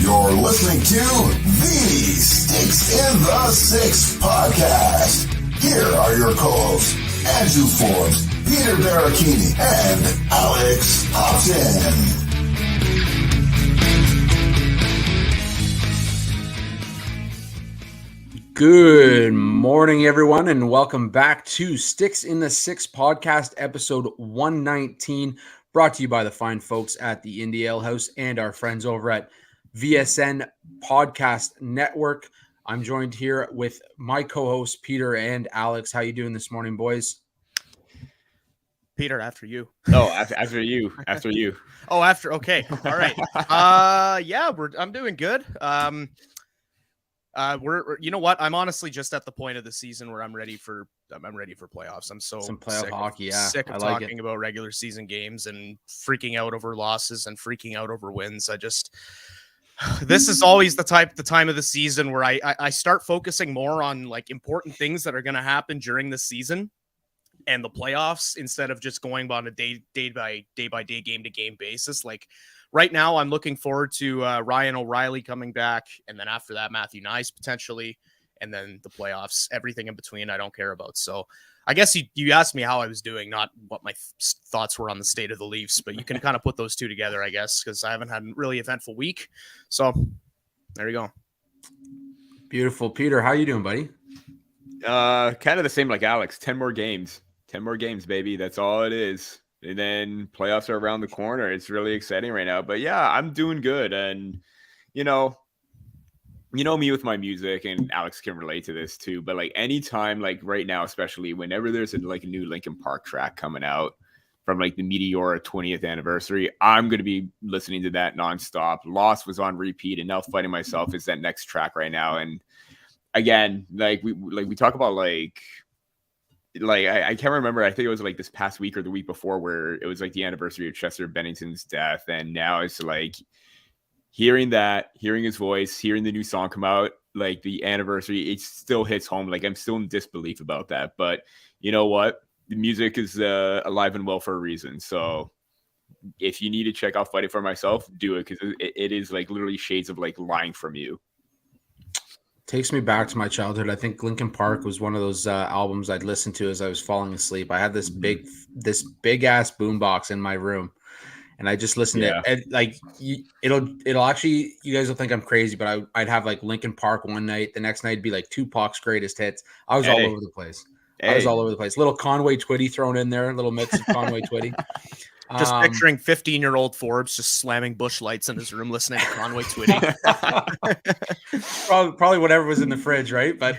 You're listening to the Sticks in the Six podcast. Here are your co-hosts, Andrew Forbes, Peter Barricchini, and Alex Hobson. Good morning, everyone, and welcome back to Sticks in the Six podcast, episode 119, brought to you by the fine folks at the Indie Ale House and our friends over at VSN Podcast Network. I'm joined here with my co-hosts, Peter and Alex. How you doing this morning, boys? Peter, after you. Oh, after you. Oh, after. Okay. All right. I'm doing good. We're you know what? I'm honestly just at the point of the season where I'm ready for playoffs. I'm so some playoff hockey. Yeah, sick of talking about regular season games and freaking out over losses and freaking out over wins. This is always the time of the season where I start focusing more on like important things that are going to happen during the season and the playoffs instead of just going on a day by day, game to game basis. Like right now, I'm looking forward to Ryan O'Reilly coming back, and then after that, Matthew Nice potentially, and then the playoffs. Everything in between, I don't care about. So I guess you asked me how I was doing, not what my thoughts were on the state of the Leafs, but you can kind of put those two together, I guess, because I haven't had a really eventful week. So there you go. Beautiful. Peter, how you doing, buddy? Kind of the same like Alex. 10 more games, baby. That's all it is. And then playoffs are around the corner. It's really exciting right now. But yeah, I'm doing good. And you know me with my music, and Alex can relate to this too. But like anytime, like right now, especially whenever there's a new Linkin Park track coming out from like the Meteora 20th anniversary, I'm gonna be listening to that nonstop. Lost was on repeat, and now Fighting Myself is that next track right now. And again, we talk about I can't remember. I think it was like this past week or the week before where it was like the anniversary of Chester Bennington's death. And now it's like hearing his voice, hearing the new song come out, like the anniversary, it still hits home. Like I'm still in disbelief about that. But you know what? The music is alive and well for a reason. So if you need to check out Fighting for Myself, do it, because it is like literally shades of like Lying from You. Takes me back to my childhood. I think Linkin Park was one of those albums I'd listen to as I was falling asleep. I had this big ass boombox in my room, and I just listened to it. Like it'll actually, you guys will think I'm crazy, but I'd have like Linkin Park one night, the next night it'd be like Tupac's greatest hits. I was all over the place. Little Conway Twitty thrown in there, a little mix of Conway Twitty. Just picturing 15-year-old Forbes just slamming Busch Lights in his room, listening to Conway Twitty. probably whatever was in the fridge, right? But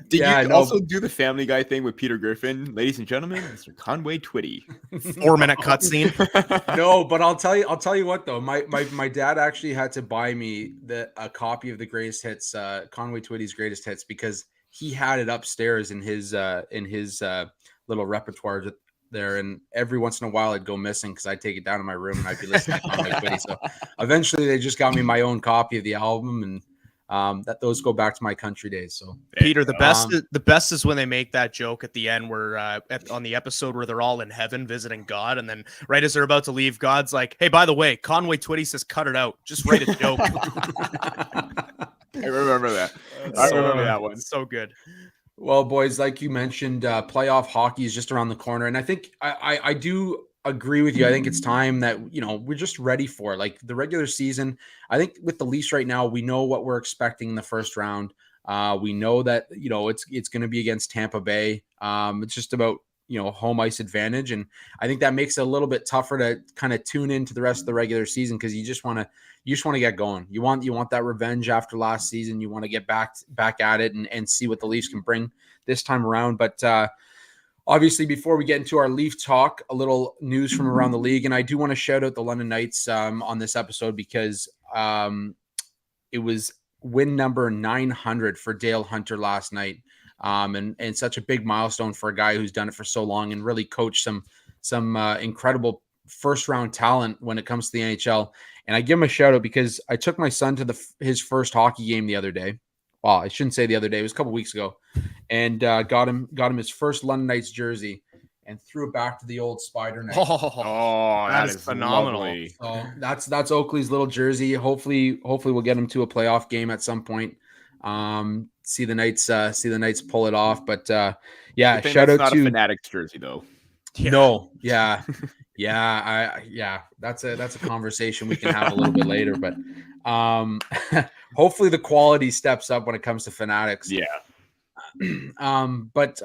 did you also do the Family Guy thing with Peter Griffin, ladies and gentlemen, Mr. Conway Twitty? 4-minute cutscene. No, but I'll tell you what though. My dad actually had to buy me a copy of the greatest hits, Conway Twitty's greatest hits, because he had it upstairs in his little repertoire there, and every once in a while I'd go missing because I'd take it down to my room and I'd be listening to Conway Twitty. So eventually they just got me my own copy of the album, and that those go back to my country days. So Peter, the best is when they make that joke at the end where on the episode where they're all in heaven visiting God, and then right as they're about to leave, God's like, "Hey, by the way, Conway Twitty says cut it out. Just write a joke." I remember that. I remember that one. So good. Well, boys, like you mentioned, playoff hockey is just around the corner. And I think I do agree with you. I think it's time that, we're just ready for like the regular season. I think with the Leafs right now, we know what we're expecting in the first round. We know that, it's going to be against Tampa Bay. It's just about, home ice advantage. And I think that makes it a little bit tougher to kind of tune into the rest of the regular season, because you just want to get going. You want that revenge after last season. You want to get back at it and see what the Leafs can bring this time around. But obviously, before we get into our Leaf talk, a little news from around the league. And I do want to shout out the London Knights on this episode, because it was win number 900 for Dale Hunter last night. And such a big milestone for a guy who's done it for so long and really coached some incredible first round talent when it comes to the NHL. And I give him a shout out because I took my son to his first hockey game the other day. Well, I shouldn't say the other day. It was a couple weeks ago, and got him his first London Knights jersey. and threw it back to the old Spider Knight. Oh, that is phenomenal. lovely. So that's Oakley's little jersey. Hopefully we'll get him to a playoff game at some point. See the Knights pull it off. But yeah, shout out not to a Fanatics jersey though. Yeah. No, yeah. That's a conversation we can have a little bit later. But hopefully the quality steps up when it comes to Fanatics. Yeah. But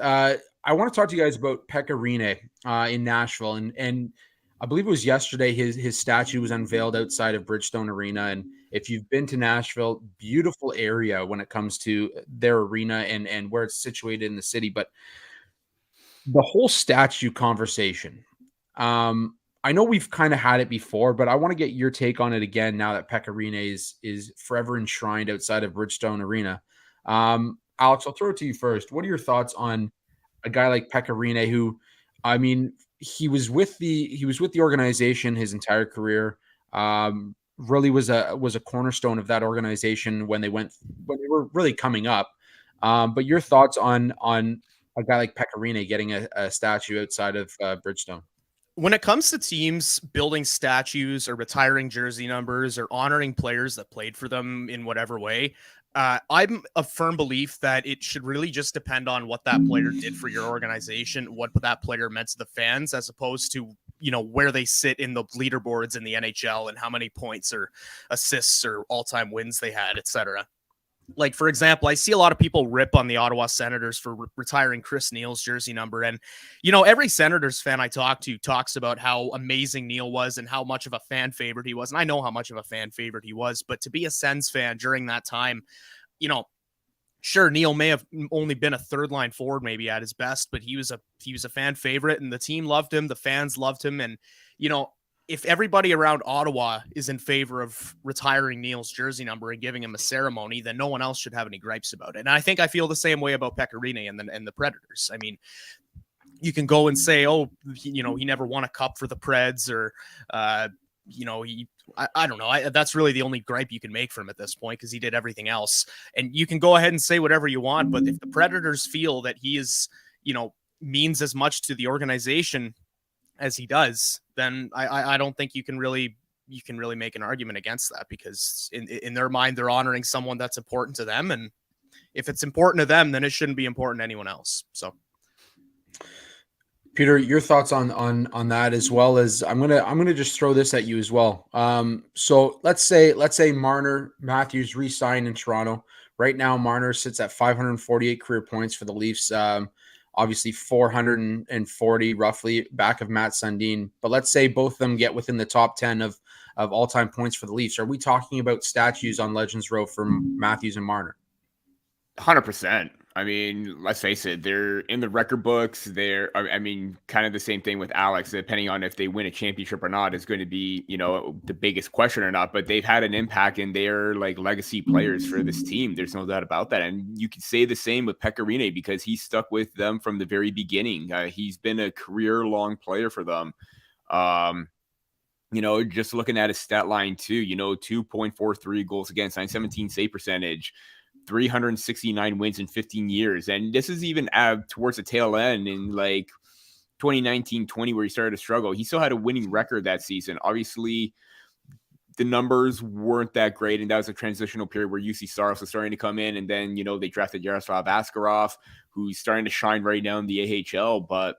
I want to talk to you guys about Pekka Rinne in Nashville, and I believe it was yesterday his statue was unveiled outside of Bridgestone Arena. And if you've been to Nashville, beautiful area when it comes to their arena and where it's situated in the city. But the whole statue conversation, I know we've kind of had it before, but I want to get your take on it again now that Pekka Rinne is forever enshrined outside of Bridgestone Arena. Alex, I'll throw it to you first. What are your thoughts on a guy like Pekka Rinne, who, I mean, he was with the organization his entire career. Really was a cornerstone of that organization when they were really coming up. But your thoughts on a guy like Pekka Rinne getting a statue outside of Bridgestone? When it comes to teams building statues or retiring jersey numbers or honoring players that played for them in whatever way, I'm a firm belief that it should really just depend on what that player did for your organization, what that player meant to the fans, as opposed to, where they sit in the leaderboards in the NHL and how many points or assists or all-time wins they had, etc. Like, for example, I see a lot of people rip on the Ottawa Senators for retiring Chris Neal's jersey number. And, every Senators fan I talk to talks about how amazing Neal was and how much of a fan favorite he was. And I know how much of a fan favorite he was, but to be a Sens fan during that time, sure, Neal may have only been a third line forward, maybe at his best, but he was a fan favorite and the team loved him. The fans loved him. And, if everybody around Ottawa is in favor of retiring Neal's jersey number and giving him a ceremony, then no one else should have any gripes about it. And I feel the same way about Pekka Rinne and the Predators. I mean, you can go and say, he never won a cup for the Preds, or, I don't know. That's really the only gripe you can make for him at this point, because he did everything else. And you can go ahead and say whatever you want, but if the Predators feel that he is, means as much to the organization as he does, then I don't think you can really make an argument against that, because in their mind, they're honoring someone that's important to them. And if it's important to them, then it shouldn't be important to anyone else. So, Peter, your thoughts on that, as well as I'm gonna just throw this at you as well. So let's say Marner Matthews re-signed in Toronto. Right now, Marner sits at 548 career points for the Leafs. Obviously 440 roughly back of Matt Sundin. But let's say both of them get within the top 10 of all-time points for the Leafs. Are we talking about statues on Legends Row for Matthews and Marner? 100%. I mean, let's face it, they're in the record books. Kind of the same thing with Alex, depending on if they win a championship or not is going to be, the biggest question or not, but they've had an impact and they're like legacy players for this team. There's no doubt about that. And you could say the same with Pekka Rinne, because he stuck with them from the very beginning. He's been a career-long player for them. Just looking at his stat line too, 2.43 goals against, 917 save percentage, 369 wins in 15 years. And this is even towards the tail end in like 2019-20, where he started to struggle. He still had a winning record that season. Obviously, the numbers weren't that great, and that was a transitional period where UC Saros was starting to come in, and then, they drafted Yaroslav Askarov, who's starting to shine right now in the AHL. But,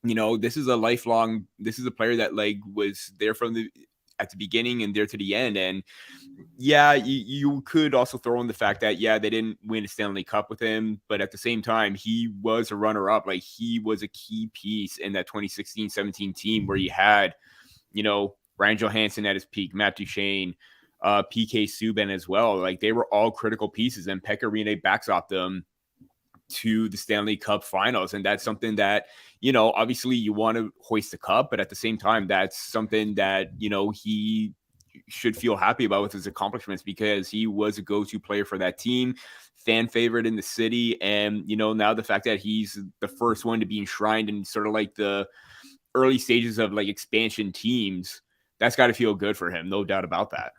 this is a player that was there at the beginning and there to the end. And yeah, you could also throw in the fact that, they didn't win a Stanley Cup with him, but at the same time, he was a runner-up. He was a key piece in that 2016-17 team where you had, Ryan Johansson at his peak, Matt Duchene, PK Subban as well. They were all critical pieces, and Pekka Rinne backstopped them to the Stanley Cup finals. And that's something that, obviously you want to hoist the cup, but at the same time, that's something that, he should feel happy about with his accomplishments, because he was a go-to player for that team, fan favorite in the city. And, now the fact that he's the first one to be enshrined in sort of the early stages of expansion teams, that's got to feel good for him. No doubt about that.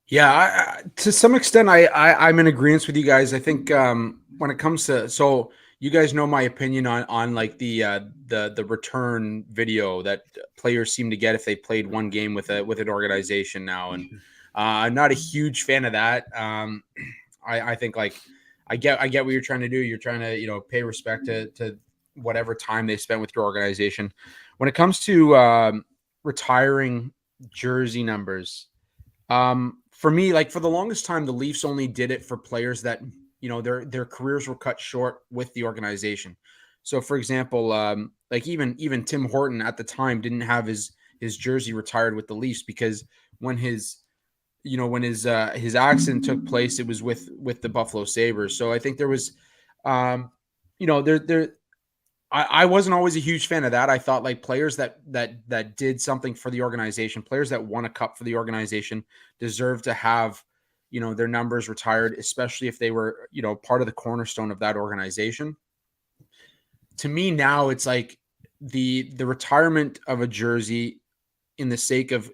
Yeah, to some extent, I'm in agreement with you guys. I think when it comes to, so you guys know my opinion on like the return video that players seem to get if they played one game with an organization now, and I'm not a huge fan of that. I think like I get what you're trying to do. You're trying to pay respect to whatever time they spent with your organization. When it comes to retiring jersey numbers, for me, like for the longest time, the Leafs only did it for players that their careers were cut short with the organization. So, for example, like even Tim Horton at the time didn't have his jersey retired with the Leafs because when his accident took place, it was with the Buffalo Sabres. So I think there was, I wasn't always a huge fan of that. I thought like players that did something for the organization, players that won a cup for the organization, deserve to have their numbers retired, especially if they were part of the cornerstone of that organization. To me now, it's like the retirement of a jersey in the sake of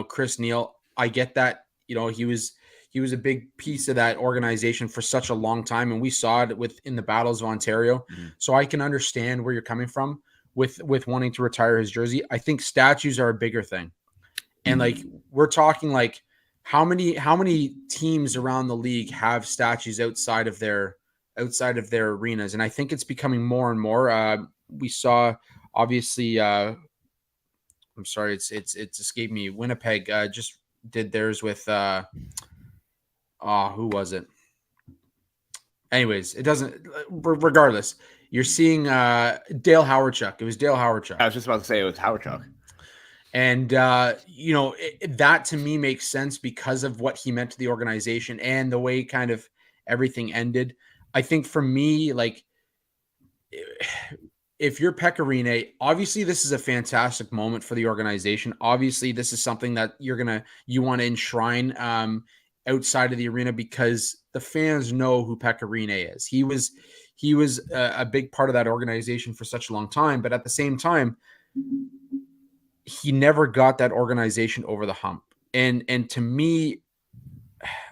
Chris Neil. I get that he was a big piece of that organization for such a long time, and we saw it in the battles of Ontario. So I can understand where you're coming from with wanting to retire his jersey. I think statues are a bigger thing, and like we're talking like how many teams around the league have statues outside of their arenas, and I think it's becoming more and more. We saw obviously. I'm sorry, it's escaped me. Winnipeg just did theirs with. Who was it? Anyways, it doesn't. Regardless, you're seeing Dale Hawerchuk. It was Dale Hawerchuk. I was just about to say it was Hawerchuk. And that to me makes sense because of what he meant to the organization and the way kind of everything ended. I think for me, like, if you're Pekka Rinne, obviously this is a fantastic moment for the organization. Obviously, this is something that you want to enshrine outside of the arena because the fans know who Pekka Rinne is. He was a big part of that organization for such a long time, but at the same time, he never got that organization over the hump. And to me,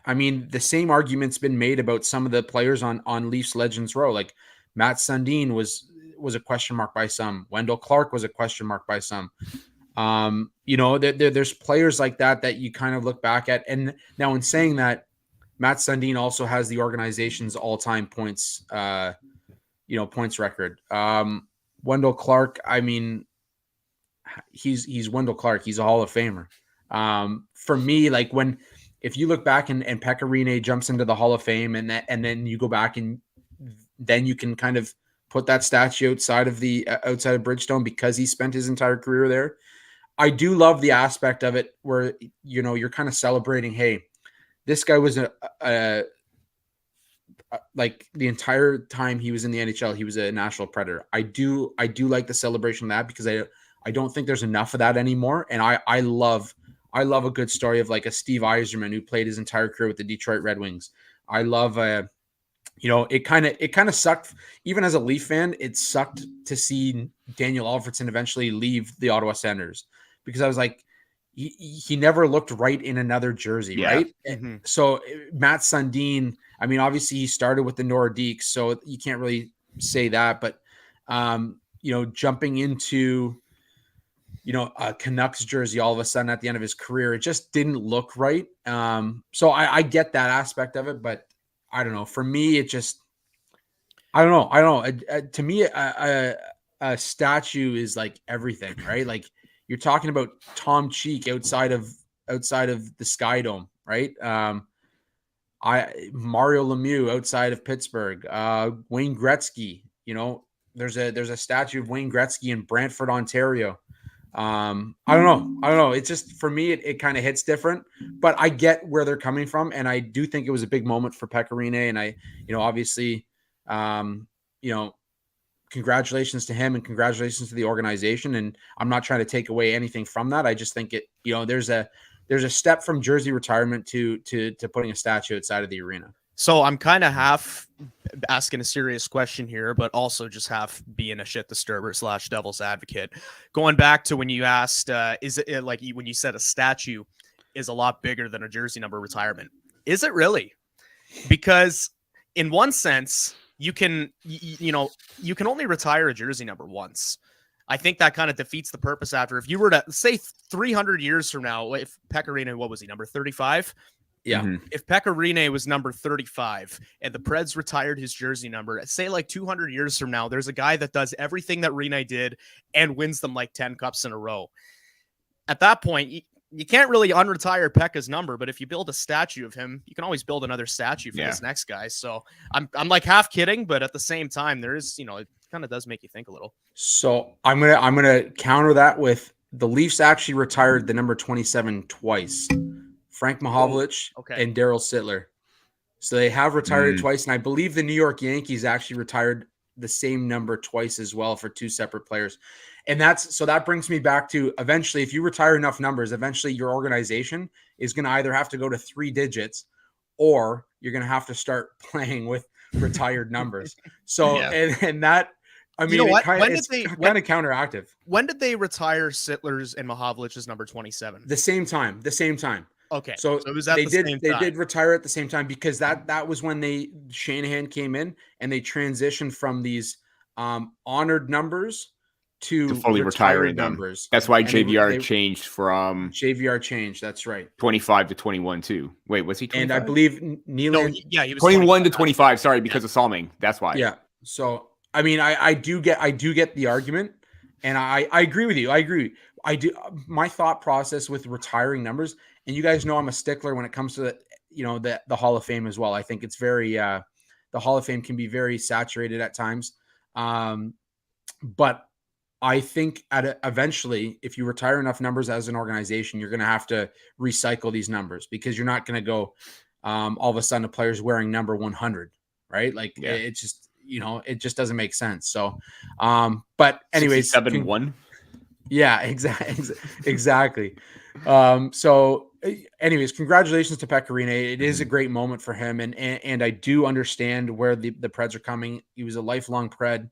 I mean, the same argument's been made about some of the players on Leafs Legends Row. Like Matt Sundin was a question mark by some. Wendell Clark was a question mark by some. There's players like that you kind of look back at. And now in saying that, Matt Sundin also has the organization's all-time points, points record. Wendell Clark, I mean, he's Wendell Clark. He's a Hall of Famer. For me, like if you look back and Pekka Rinne jumps into the Hall of Fame and then you go back and then you can kind of put that statue outside of Bridgestone because he spent his entire career there. I do love the aspect of it where, you're kind of celebrating, hey, this guy was like the entire time he was in the NHL, he was a national predator. I do like the celebration of that because I don't think there's enough of that anymore. And I love a good story of like a Steve Yzerman who played his entire career with the Detroit Red Wings. I love it kind of sucked. Even as a Leaf fan, it sucked to see Daniel Alfredson eventually leave the Ottawa Senators because I was like, he never looked right in another jersey, right? Mm-hmm. So Matt Sundin, I mean, obviously he started with the Nordiques, so you can't really say that, but jumping into a Canucks jersey all of a sudden at the end of his career, it just didn't look right. So I get that aspect of it, but I don't know. For me, it just, I don't know. To me, a statue is like everything, right? Like you're talking about Tom Cheek outside of the Sky Dome, right? Mario Lemieux outside of Pittsburgh, Wayne Gretzky. There's a statue of Wayne Gretzky in Brantford, Ontario. I don't know. It's just, for me, it kind of hits different, but I get where they're coming from. And I do think it was a big moment for Pekka Rinne. And I, obviously, congratulations to him and congratulations to the organization. And I'm not trying to take away anything from that. I just think there's a step from jersey retirement to putting a statue outside of the arena. So I'm kind of half asking a serious question here, but also just half being a shit disturber / devil's advocate. Going back to when you asked, is it like when you said a statue is a lot bigger than a jersey number retirement? Is it really? Because in one sense, you can you can only retire a jersey number once. I think that kind of defeats the purpose after. If you were to say 300 years from now, if Pekka Rinne, what was he, number 35? Yeah. If Pekka Rinne was number 35 and the Preds retired his jersey number, say like 200 years from now, there's a guy that does everything that Rinne did and wins them like 10 cups in a row. At that point, you can't really unretire Pekka's number, but if you build a statue of him, you can always build another statue for this next guy. So I'm like half kidding, but at the same time, there is, it kind of does make you think a little. So I'm gonna counter that with the Leafs actually retired the number 27 twice. Frank Mahovlich and Daryl Sittler. So they have retired it twice, and I believe the New York Yankees actually retired the same number twice as well for two separate players. And that brings me back to eventually, if you retire enough numbers, eventually your organization is going to either have to go to 3 digits or you're going to have to start playing with retired numbers. So, and that, I mean, it's kind of counteractive. When did they retire Sittler's and Mahovlich's number 27? The same time. Okay. So it was at the same time. They did retire at the same time because that was when Shanahan came in and they transitioned from these honored numbers to fully retiring numbers. That's why JVR changed from JVR changed. That's right. 25 to 21 too. Wait, was he 25? And I believe Nylander. He was 21 to 25. Sorry, because of Salming. That's why. Yeah. So I mean, I do get the argument, and I agree with you. I do. My thought process with retiring numbers, and you guys know I'm a stickler when it comes to the Hall of Fame as well. I think it's very the Hall of Fame can be very saturated at times, but I think eventually, if you retire enough numbers as an organization, you're going to have to recycle these numbers because you're not going to go all of a sudden a player's wearing number 100, right? Like it just it just doesn't make sense. So, but anyways, 7-1. Yeah, exactly. So anyways, congratulations to Pekka Rinne. It is a great moment for him. And I do understand where the Preds are coming. He was a lifelong Pred.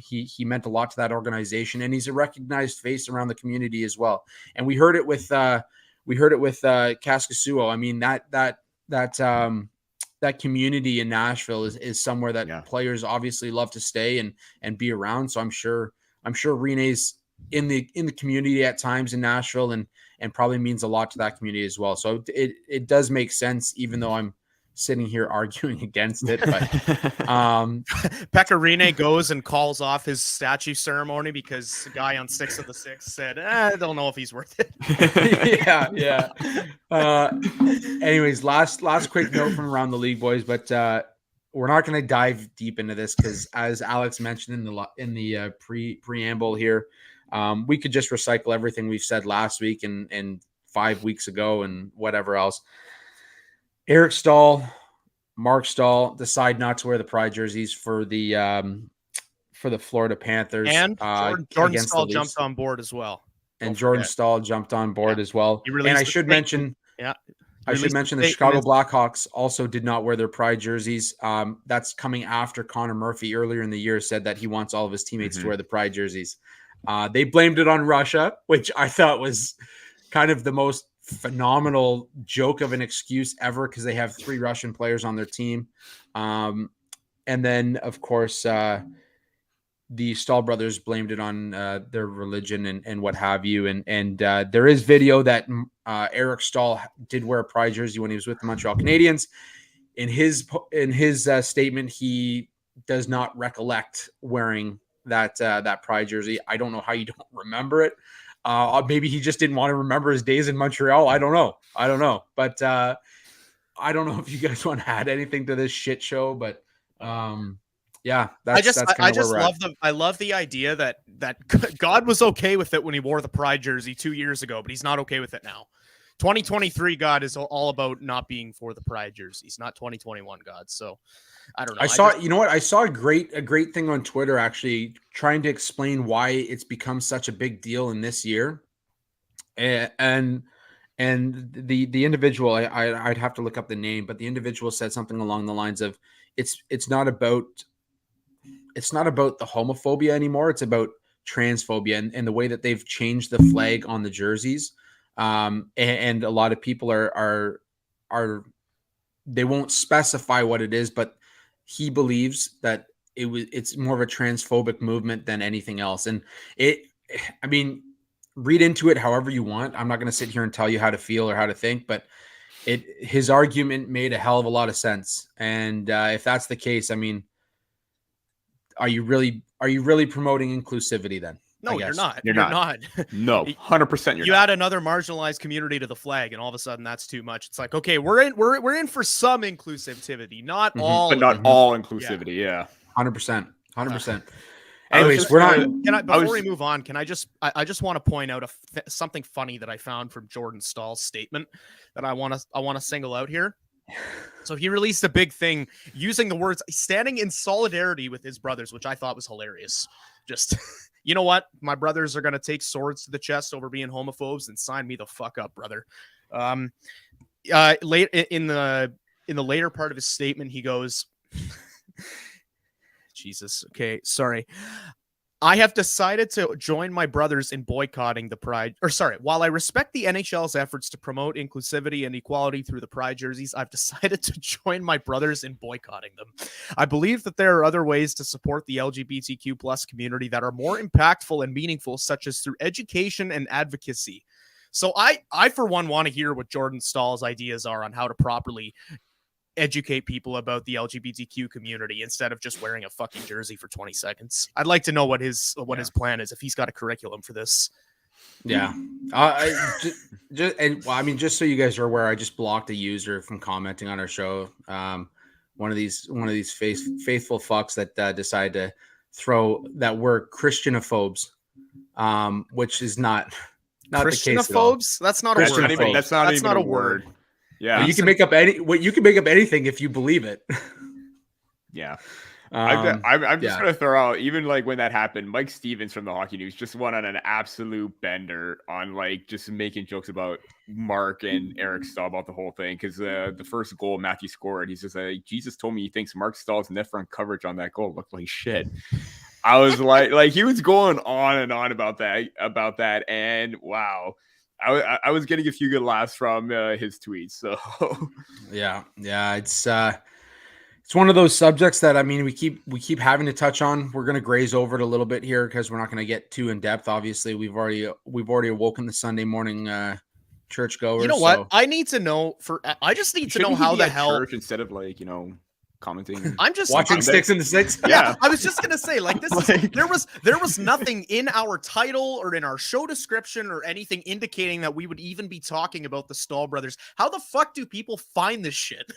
He meant a lot to that organization, and he's a recognized face around the community as well. And we heard it with Kaskasuo. I mean, that community in Nashville is somewhere that players obviously love to stay and be around. So I'm sure Rinne's in the community at times in Nashville and probably means a lot to that community as well. So it does make sense, even though I'm sitting here arguing against it. But Pekka Rinne goes and calls off his statue ceremony because the guy on 6 of the 6 said, I don't know if he's worth it. Yeah. Anyways, last quick note from around the league, boys, but we're not going to dive deep into this because, as Alex mentioned in the preamble here, we could just recycle everything we've said last week and 5 weeks ago and whatever else. Eric Stahl, Mark Stahl decide not to wear the Pride jerseys for the Florida Panthers. And Jordan Stahl jumped on board as well. And Jordan Stahl jumped on board as well. And I should mention, the Chicago Blackhawks also did not wear their Pride jerseys. That's coming after Connor Murphy earlier in the year said that he wants all of his teammates to wear the Pride jerseys. They blamed it on Russia, which I thought was kind of the most phenomenal joke of an excuse ever because they have 3 Russian players on their team. And then, of course, the Stahl brothers blamed it on their religion and what have you. And there is video that Eric Stahl did wear a Pride jersey when he was with the Montreal Canadiens. In his statement, he does not recollect wearing that Pride jersey. I don't know how you don't remember it. Maybe he just didn't want to remember his days in Montreal. I don't know. But I don't know if you guys want to add anything to this shit show, but I love the idea that God was okay with it when he wore the Pride jersey 2 years ago, but he's not okay with it now. 2023 God is all about not being for the Pride jerseys, not 2021 God. So I don't know. I saw a great thing on Twitter actually trying to explain why it's become such a big deal in this year. And the individual, I'd have to look up the name, but the individual said something along the lines of it's not about the homophobia anymore. It's about transphobia and the way that they've changed the flag on the jerseys. And a lot of people are they won't specify what it is, but he believes that it's more of a transphobic movement than anything else. And I mean, read into it however you want. I'm not going to sit here and tell you how to feel or how to think, but his argument made a hell of a lot of sense. And if that's the case, I mean, are you really promoting inclusivity then? No, you're not. You're not. No, 100%. You add another marginalized community to the flag, and all of a sudden that's too much. It's like, okay, we're in for some inclusivity, not all, but not all inclusivity. Yeah, 100%. Anyways, before we move on, can I just want to point out something funny that I found from Jordan Stahl's statement that I want to single out here. So he released a big thing using the words "standing in solidarity with his brothers," which I thought was hilarious. Just, you know what? My brothers are going to take swords to the chest over being homophobes and sign me the fuck up, brother. Late in the later part of his statement, he goes, Jesus. Okay. Sorry. I have decided to join my brothers in boycotting the Pride. While I respect the NHL's efforts to promote inclusivity and equality through the Pride jerseys, I've decided to join my brothers in boycotting them. I believe that there are other ways to support the LGBTQ plus community that are more impactful and meaningful, such as through education and advocacy. So I for one, want to hear what Jordan Stahl's ideas are on how to properly educate people about the LGBTQ community instead of just wearing a fucking jersey for 20 seconds. I'd like to know what his plan is, if he's got a curriculum for this. Yeah. Just so you guys are aware, I just blocked a user from commenting on our show. One of these faithful fucks that decided to throw that word Christianophobes, which is not the case at all. That's not a word. That's not a word. Yeah, you can make up anything if you believe it. Yeah, I'm just gonna throw out, even like when that happened, Mike Stevens from the Hockey News just went on an absolute bender on like just making jokes about Mark and Eric Stahl about the whole thing, because the first goal Matthew scored, he says, Jesus told me he thinks Mark Stahl's net front coverage on that goal looked like shit. I was like he was going on and on about that, and wow. I was getting a few good laughs from his tweets. So yeah, it's one of those subjects that, I mean, we keep having to touch on. We're going to graze over it a little bit here because we're not going to get too in depth. Obviously, we've already awoken the Sunday morning churchgoers. You know what? I need to know I just need to know how the hell church instead of commenting. I'm just watching Sticks in the Six. Yeah, I was just gonna say, like, this is there was nothing in our title or in our show description or anything indicating that we would even be talking about the Stahl brothers. How the fuck do people find this shit?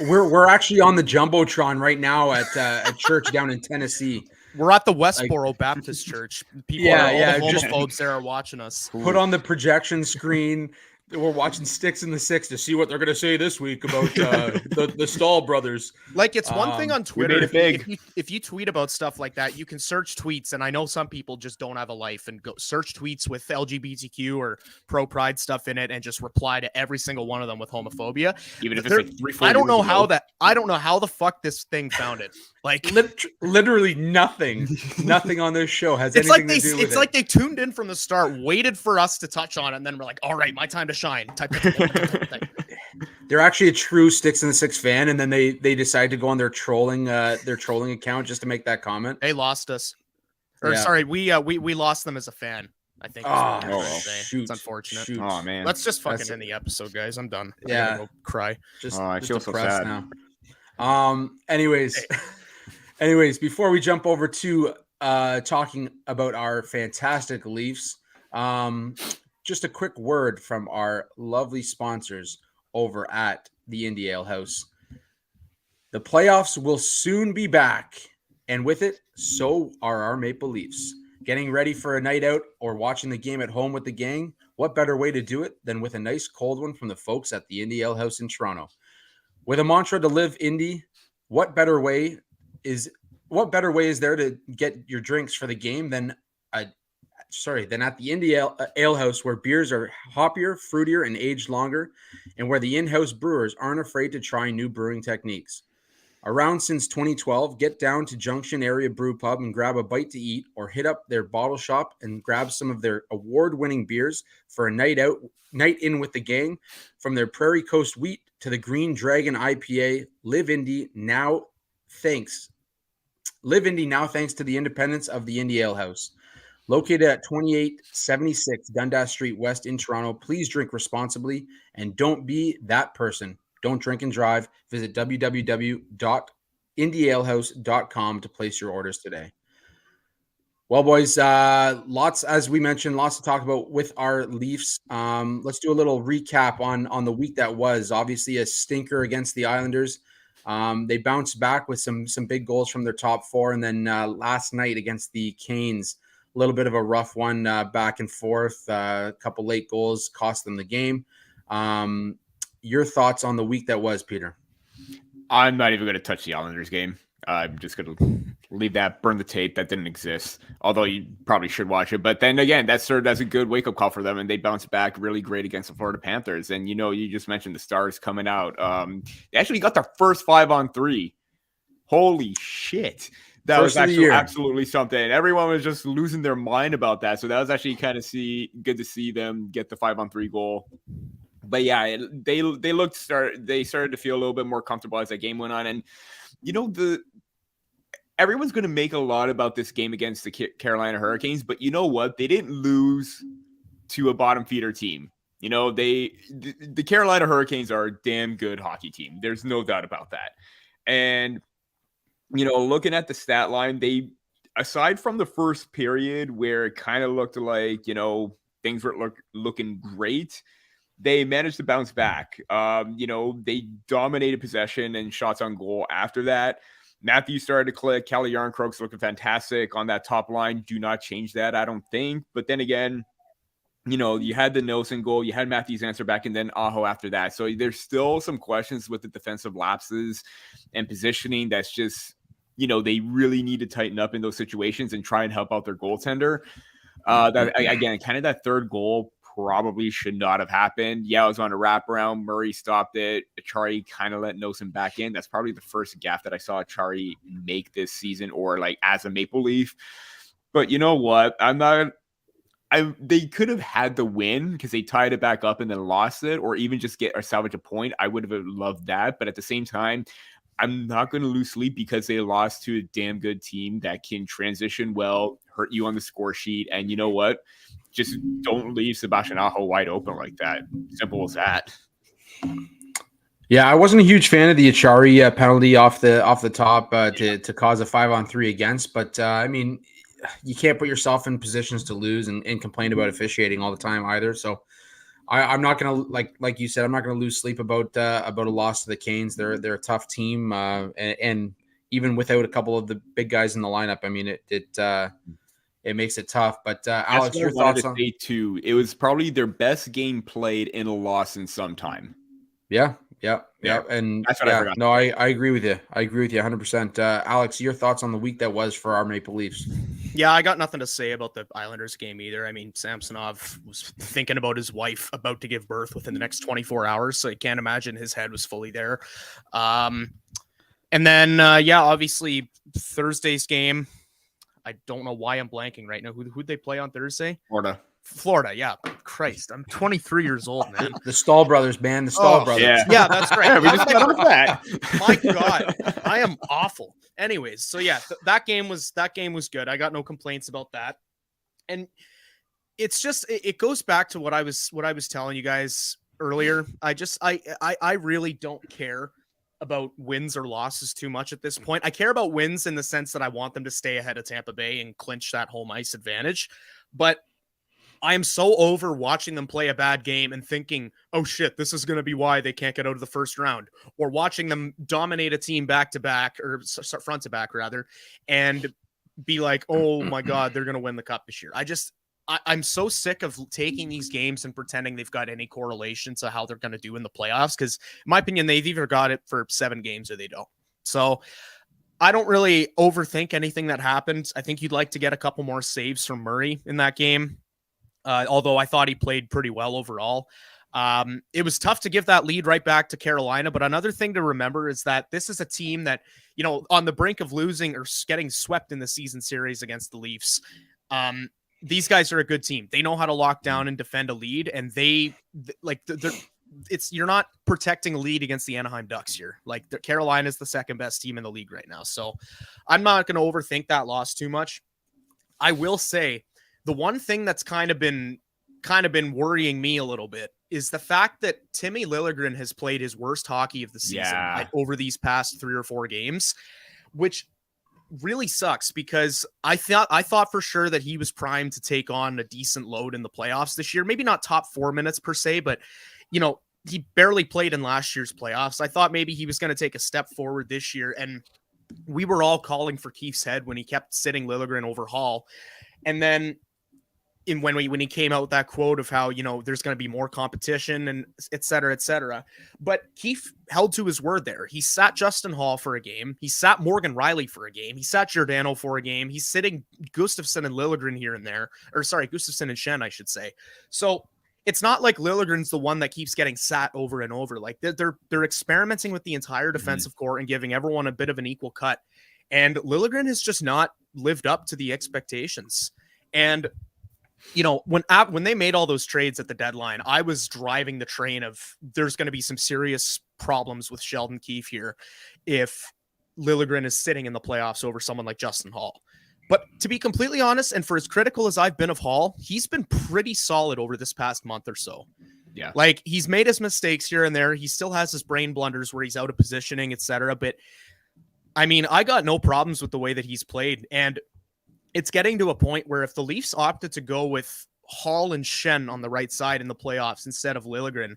We're actually on the Jumbotron right now at a church down in Tennessee. We're at the Westboro Baptist Church. People all the homophobes there are watching us. Put on the projection screen. We're watching Sticks in the Six to see what they're going to say this week about the Stahl brothers. Like, it's one thing on Twitter. If you tweet about stuff like that, you can search tweets. And I know some people just don't have a life and go search tweets with LGBTQ or pro-pride stuff in it and just reply to every single one of them with homophobia. Even if it's like 3-4 I don't know how the fuck this thing found it. Like, literally nothing on this show has anything to do with it. It's like they tuned in from the start, waited for us to touch on it, and then we're like, all right, my time to shine. They're actually a true Sticks in the Six fan, and then they decide to go on their trolling account just to make that comment. They lost us. Sorry, we lost them as a fan, I think. Shoot. It's unfortunate. Shoot. Oh man. Let's just fucking end the episode, guys. I'm done. Yeah. I'm gonna go cry. I feel so sad now. Anyways, before we jump over to talking about our fantastic Leafs, just a quick word from our lovely sponsors over at the Indie Ale House. The playoffs will soon be back, and with it, so are our Maple Leafs. Getting ready for a night out or watching the game at home with the gang? What better way to do it than with a nice cold one from the folks at the Indie Ale House in Toronto? With a mantra to live indie, what better way is there to get your drinks for the game than at the Indie Ale House, where beers are hoppier, fruitier, and aged longer, and where the in-house brewers aren't afraid to try new brewing techniques. Around since 2012, get down to Junction Area Brew Pub and grab a bite to eat, or hit up their bottle shop and grab some of their award-winning beers for a night in with the gang. From their Prairie Coast Wheat to the Green Dragon IPA, live indie now. Live Indy now thanks to the independence of the Indy Ale House. Located at 2876 Dundas Street West in Toronto, please drink responsibly and don't be that person. Don't drink and drive. Visit www.indyalehouse.com to place your orders today. Well, boys, as we mentioned, lots to talk about with our Leafs. Let's do a little recap on the week that was. Obviously, a stinker against the Islanders. They bounced back with some big goals from their top four, and then last night against the Canes, a little bit of a rough one, back and forth. A couple late goals cost them the game. Your thoughts on the week that was, Peter? I'm not even going to touch the Islanders game. I'm just going to leave that, burn the tape. That didn't exist, although you probably should watch it. But then again, that served as a good wake-up call for them, and they bounced back really great against the Florida Panthers. And, you just mentioned the Stars coming out. They actually got their first 5-on-3. Holy shit. That was actually absolutely something. Everyone was just losing their mind about that. So that was actually kind of good to see them get the 5-on-3 goal. But yeah, they started to feel a little bit more comfortable as that game went on. And everyone's going to make a lot about this game against the Carolina Hurricanes, but you know what? They didn't lose to a bottom feeder team. The Carolina Hurricanes are a damn good hockey team. There's no doubt about that. And looking at the stat line, they, aside from the first period where it kind of looked like, things were looking great, they managed to bounce back. They dominated possession and shots on goal after that. Matthews started to click. Calle Jarnkrok's looking fantastic on that top line. Do not change that, I don't think. But then again, you had the Nelson goal. You had Matthews answer back, and then Aho after that. So there's still some questions with the defensive lapses and positioning. That's just, they really need to tighten up in those situations and try and help out their goaltender. That third goal probably should not have happened. Yeah, it was on a wraparound. Murray stopped it. Achari kind of let Nelson back in. That's probably the first gaffe that I saw Achari make this season, or like as a Maple Leaf. But you know what? They could have had the win because they tied it back up and then lost it, or even just get or salvage a point. I would have loved that. But at the same time, I'm not going to lose sleep because they lost to a damn good team that can transition well, hurt you on the score sheet. And you know what? Just don't leave Sebastian Aho wide open like that. Simple as that. Yeah, I wasn't a huge fan of the Achari penalty off the top to cause a 5-on-3 against. But you can't put yourself in positions to lose and complain about officiating all the time either. So I'm not gonna like you said, I'm not gonna lose sleep about a loss to the Canes. They're a tough team, and even without a couple of the big guys in the lineup, it makes it tough. But Alex, your thoughts on too? It was probably their best game played in a loss in some time. Yeah. And that's what I forgot. No, I agree with you. I agree with you 100%. Alex, your thoughts on the week that was for our Maple Leafs? Yeah, I got nothing to say about the Islanders game either. Samsonov was thinking about his wife about to give birth within the next 24 hours, so I can't imagine his head was fully there. And then, obviously Thursday's game. I don't know why I'm blanking right now. Who'd they play on Thursday? Florida, yeah. Christ, I'm 23 years old, man. The Stahl brothers, man. The Stahl brothers. Yeah, that's right. We just got on that. My God, I am awful. Anyways, so yeah, that game was good. I got no complaints about that. And it's just it goes back to what I was telling you guys earlier. I really don't care about wins or losses too much at this point. I care about wins in the sense that I want them to stay ahead of Tampa Bay and clinch that home ice advantage. But I am so over watching them play a bad game and thinking, oh shit, this is going to be why they can't get out of the first round, or watching them dominate a team back to back, or front to back rather, and be like, oh my God, they're going to win the cup this year. I'm so sick of taking these games and pretending they've got any correlation to how they're going to do in the playoffs. Because in my opinion, they've either got it for 7 games or they don't. So I don't really overthink anything that happened. I think you'd like to get a couple more saves from Murray in that game. Although I thought he played pretty well overall. It was tough to give that lead right back to Carolina. But another thing to remember is that this is a team that, on the brink of losing or getting swept in the season series against the Leafs. These guys are a good team. They know how to lock down and defend a lead, and they're you're not protecting a lead against the Anaheim Ducks here. Like Carolina is the second best team in the league right now. So I'm not going to overthink that loss too much. I will say the one thing that's kind of been worrying me a little bit is the fact that Timmy Liljegren has played his worst hockey of the season over these past 3 or 4 games, which really sucks because I thought for sure that he was primed to take on a decent load in the playoffs this year. Maybe not top 4 minutes per se, but he barely played in last year's playoffs. I thought maybe he was going to take a step forward this year, and we were all calling for Keefe's head when he kept sitting Liljegren over Hall. And then when he came out with that quote of how, there's going to be more competition and et cetera. But Keefe held to his word there. He sat Justin Hall for a game. He sat Morgan Riley for a game. He sat Giordano for a game. He's sitting Gustafsson and Liljegren here and there, Gustafsson and Schenn, I should say. So it's not like Liljegren's the one that keeps getting sat over and over. Like they're experimenting with the entire defensive core and giving everyone a bit of an equal cut. And Liljegren has just not lived up to the expectations. And when they made all those trades at the deadline, I was driving the train of there's going to be some serious problems with Sheldon Keefe here if Liljegren is sitting in the playoffs over someone like Justin Hall. But to be completely honest, and for as critical as I've been of Hall, he's been pretty solid over this past month or so. Yeah. Like he's made his mistakes here and there. He still has his brain blunders where he's out of positioning, etc. But I mean, I got no problems with the way that he's played. And it's getting to a point where if the Leafs opted to go with Hall and Schenn on the right side in the playoffs instead of Liljegren,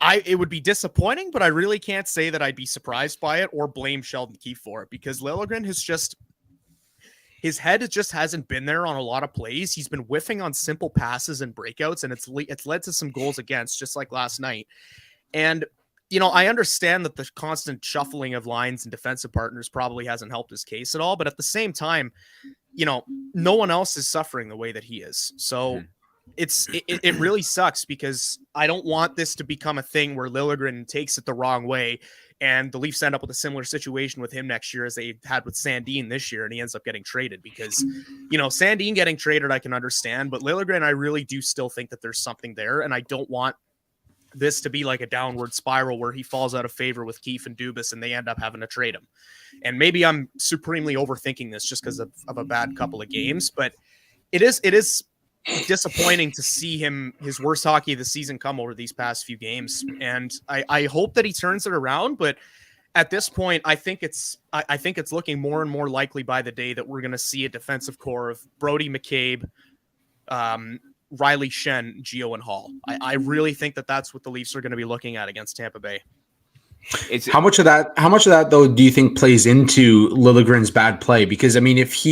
it would be disappointing, but I really can't say that I'd be surprised by it or blame Sheldon Keefe for it because Liljegren his head just hasn't been there on a lot of plays. He's been whiffing on simple passes and breakouts, and it's led to some goals against, just like last night. And I understand that the constant shuffling of lines and defensive partners probably hasn't helped his case at all, but at the same time, no one else is suffering the way that he is. So it really sucks because I don't want this to become a thing where Liljegren takes it the wrong way and the Leafs end up with a similar situation with him next year as they had with Sandin this year, and he ends up getting traded because, Sandin getting traded, I can understand, but Liljegren, I really do still think that there's something there, and I don't want this to be like a downward spiral where he falls out of favor with Keefe and Dubas and they end up having to trade him. And maybe I'm supremely overthinking this just because of a bad couple of games, but it is disappointing to see his worst hockey of the season come over these past few games. And I hope that he turns it around, but at this point, I think it's looking more and more likely by the day that we're going to see a defensive core of Brody McCabe, Riley, Schenn, Gio, and Hall. I really think that that's what the Leafs are going to be looking at against Tampa Bay. How much of that though do you think plays into Liljegren's bad play? Because I mean, if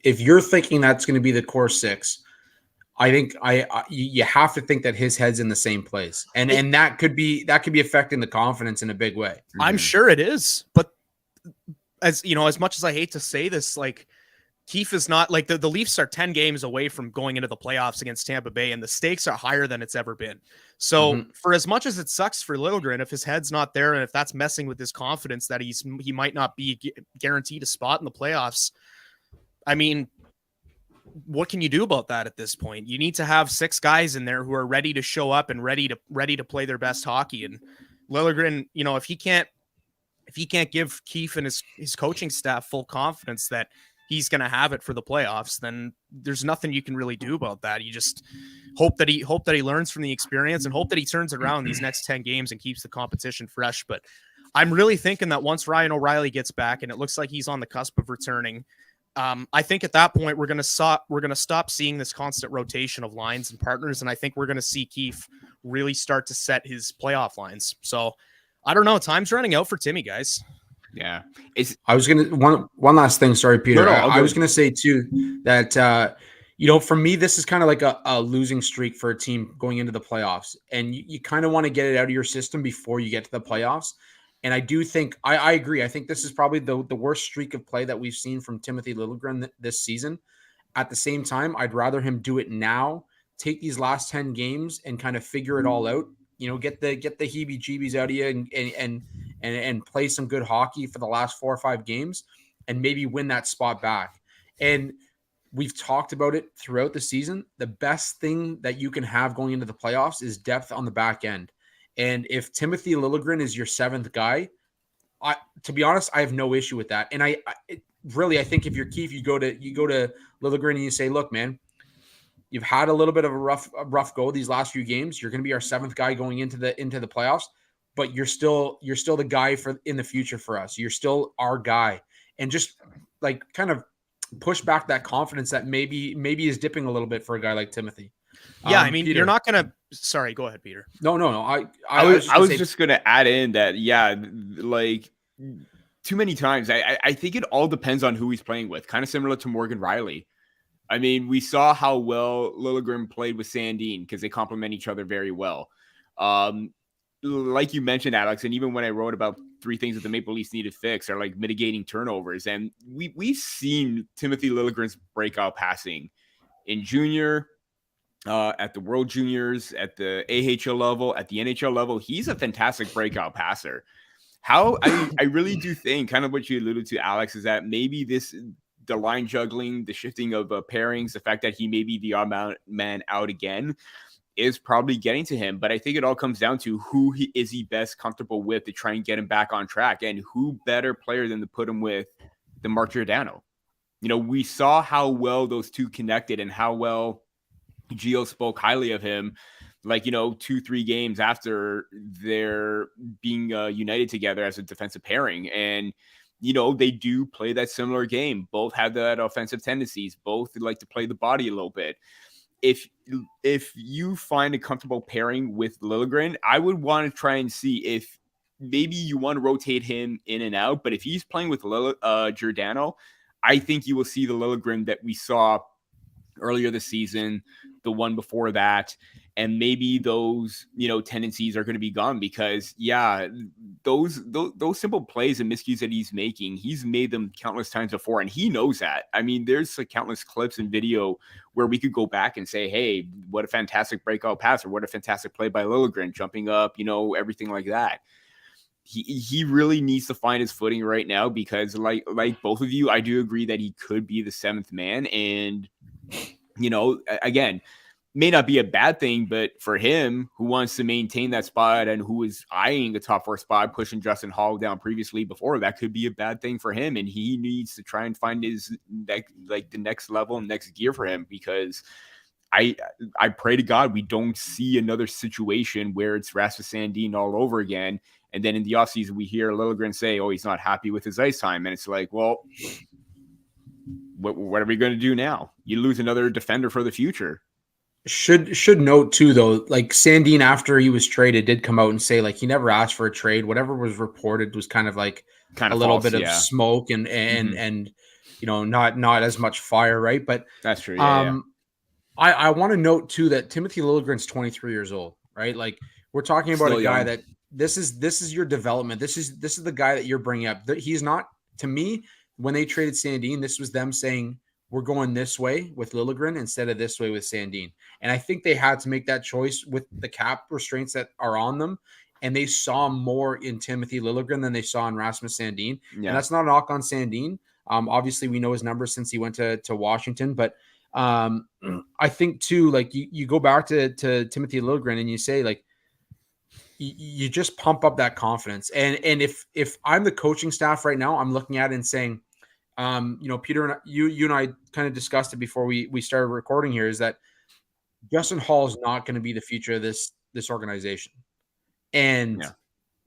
you're thinking that's going to be the core 6, I think you have to think that his head's in the same place, and that could be affecting the confidence in a big way. I'm sure it is, but as much as I hate to say this, like Keefe is not like the Leafs are 10 games away from going into the playoffs against Tampa Bay, and the stakes are higher than it's ever been. So for as much as it sucks for Liljegren, if his head's not there and if that's messing with his confidence that he might not be guaranteed a spot in the playoffs, I mean, what can you do about that at this point? You need to have 6 guys in there who are ready to show up and ready to play their best hockey. And Liljegren, if he can't give Keefe and his coaching staff full confidence that he's going to have it for the playoffs, then there's nothing you can really do about that. You just hope that he learns from the experience and hope that he turns it around these next 10 games and keeps the competition fresh. But I'm really thinking that once Ryan O'Reilly gets back, and it looks like he's on the cusp of returning, I think at that point we're going to stop seeing this constant rotation of lines and partners, and I think we're going to see Keefe really start to set his playoff lines. So I don't know. Time's running out for Timmy, guys. Yeah. I was going to one last thing. Sorry, Peter. No, I was going to say too that, for me, this is kind of like a losing streak for a team going into the playoffs, and you kind of want to get it out of your system before you get to the playoffs. And I do think I agree. I think this is probably the worst streak of play that we've seen from Timothy Liljegren this season. At the same time, I'd rather him do it now, take these last 10 games and kind of figure it all out. Get the heebie-jeebies out of you and play some good hockey for the last 4 or 5 games and maybe win that spot back. And we've talked about it throughout the season. The best thing that you can have going into the playoffs is depth on the back end. And if Timothy Liljegren is your seventh guy, to be honest, I have no issue with that. And I think if you're Keefe, you go to Liljegren and you say, look, man, you've had a little bit of a rough go these last few games. You're going to be our seventh guy going into the playoffs, but you're still the guy for in the future for us. You're still our guy, and just like kind of push back that confidence that maybe is dipping a little bit for a guy like Timothy. Yeah, I mean, Peter, you're not gonna. Sorry, go ahead, Peter. No. I was just gonna add in that, yeah, like too many times. I think it all depends on who he's playing with. Kind of similar to Morgan Riley. I mean, we saw how well Liljegren played with Sandin because they complement each other very well. Like you mentioned, Alex, and even when I wrote about 3 things that the Maple Leafs need to fix are like mitigating turnovers, and we've seen Timothy Liljegren's breakout passing in junior. At the World Juniors, at the AHL level, at the NHL level, he's a fantastic breakout passer. I really do think, kind of what you alluded to, Alex, is that maybe the line juggling, the shifting of pairings, the fact that he may be the odd man out again is probably getting to him. But I think it all comes down to who is he best comfortable with to try and get him back on track, and who better player than to put him with than Mark Giordano. You know, we saw how well those two connected and how well Gio spoke highly of him, like, 2-3 games after they're being united together as a defensive pairing. And, they do play that similar game. Both have that offensive tendencies. Both like to play the body a little bit. If you find a comfortable pairing with Liljegren, I would want to try and see if maybe you want to rotate him in and out. But if he's playing with Giordano, I think you will see the Liljegren that we saw earlier this season, the one before that, and maybe those tendencies are going to be gone, because those simple plays and miscues that he's making, he's made them countless times before, and he knows that. I mean, there's like countless clips and video where we could go back and say, hey, what a fantastic breakout pass, or what a fantastic play by Liljegren, jumping up, everything like that. He really needs to find his footing right now, because like both of you, I do agree that he could be the seventh man. And again, may not be a bad thing, but for him, who wants to maintain that spot and who is eyeing a top 4 spot, pushing Justin Hall down previously before, that could be a bad thing for him. And he needs to try and find the next level and next gear for him, because I pray to God we don't see another situation where it's Rasmus Sandin all over again. And then in the offseason, we hear Liljegren say, oh, he's not happy with his ice time. And it's like, well, what are we going to do now? You lose another defender for the future. Should note too, though, like Sandin, after he was traded, did come out and say like he never asked for a trade. Whatever was reported was kind of a little false, bit of smoke and not as much fire, right? But that's true. I want to note too that Timothy Liljegren's 23 years old, right? Like, we're talking about Still a guy young. that this is your development. This is the guy that you're bringing up. He's not, to me, when they traded Sandin, this was them saying, we're going this way with Liljegren instead of this way with Sandin. And I think they had to make that choice with the cap restraints that are on them. And they saw more in Timothy Liljegren than they saw in Rasmus Sandin. Yeah. And that's not a knock on Sandin. Obviously, we know his numbers since he went to Washington. But I think, too, like you go back to Timothy Liljegren and you say, like, you just pump up that confidence. And if I'm the coaching staff right now, I'm looking at it and saying, Peter and you and I kind of discussed it before we started recording here, is that Justin Hall is not going to be the future of this organization. And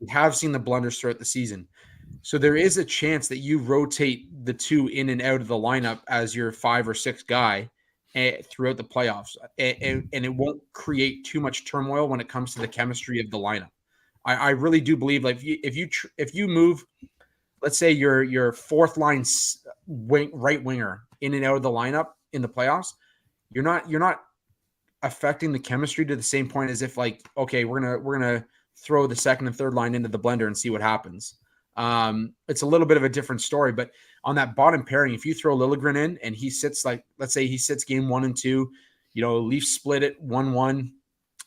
we have seen the blunders throughout the season. So there is a chance that you rotate the two in and out of the lineup as your 5 or 6 guy throughout the playoffs. And it won't create too much turmoil when it comes to the chemistry of the lineup. I really do believe, like, if you move, let's say your fourth line right winger in and out of the lineup in the playoffs, you're not affecting the chemistry to the same point as if, like, okay, we're gonna throw the second and third line into the blender and see what happens. It's a little bit of a different story, but on that bottom pairing, if you throw Liljegren in and he sits, like, let's say he sits game 1 and 2, Leafs split it 1-1,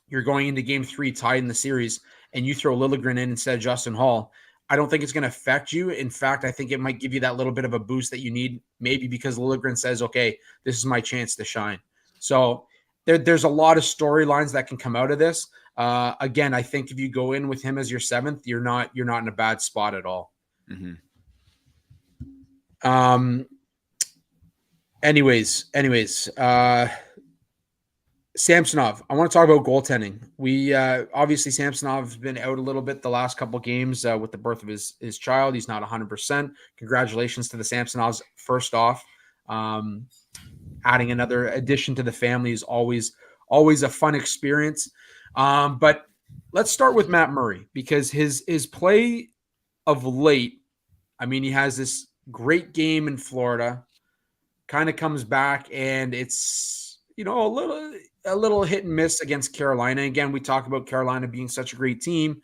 you're going into game 3 tied in the series, and you throw Liljegren in instead of Justin Hall, I don't think it's going to affect you. In fact, I think it might give you that little bit of a boost that you need, maybe because Liljegren says, okay, this is my chance to shine. So there's a lot of storylines that can come out of this. Again, I think if you go in with him as your 7th, you're not in a bad spot at all. Mm-hmm. Anyways, Samsonov, I want to talk about goaltending. We obviously Samsonov's been out a little bit the last couple games with the birth of his child. He's not 100%. Congratulations to the Samsonovs. First off, adding another addition to the family is always a fun experience. But let's start with Matt Murray, because his play of late, I mean, he has this great game in Florida, kind of comes back, and it's, a little hit and miss against Carolina. Again, we talk about Carolina being such a great team.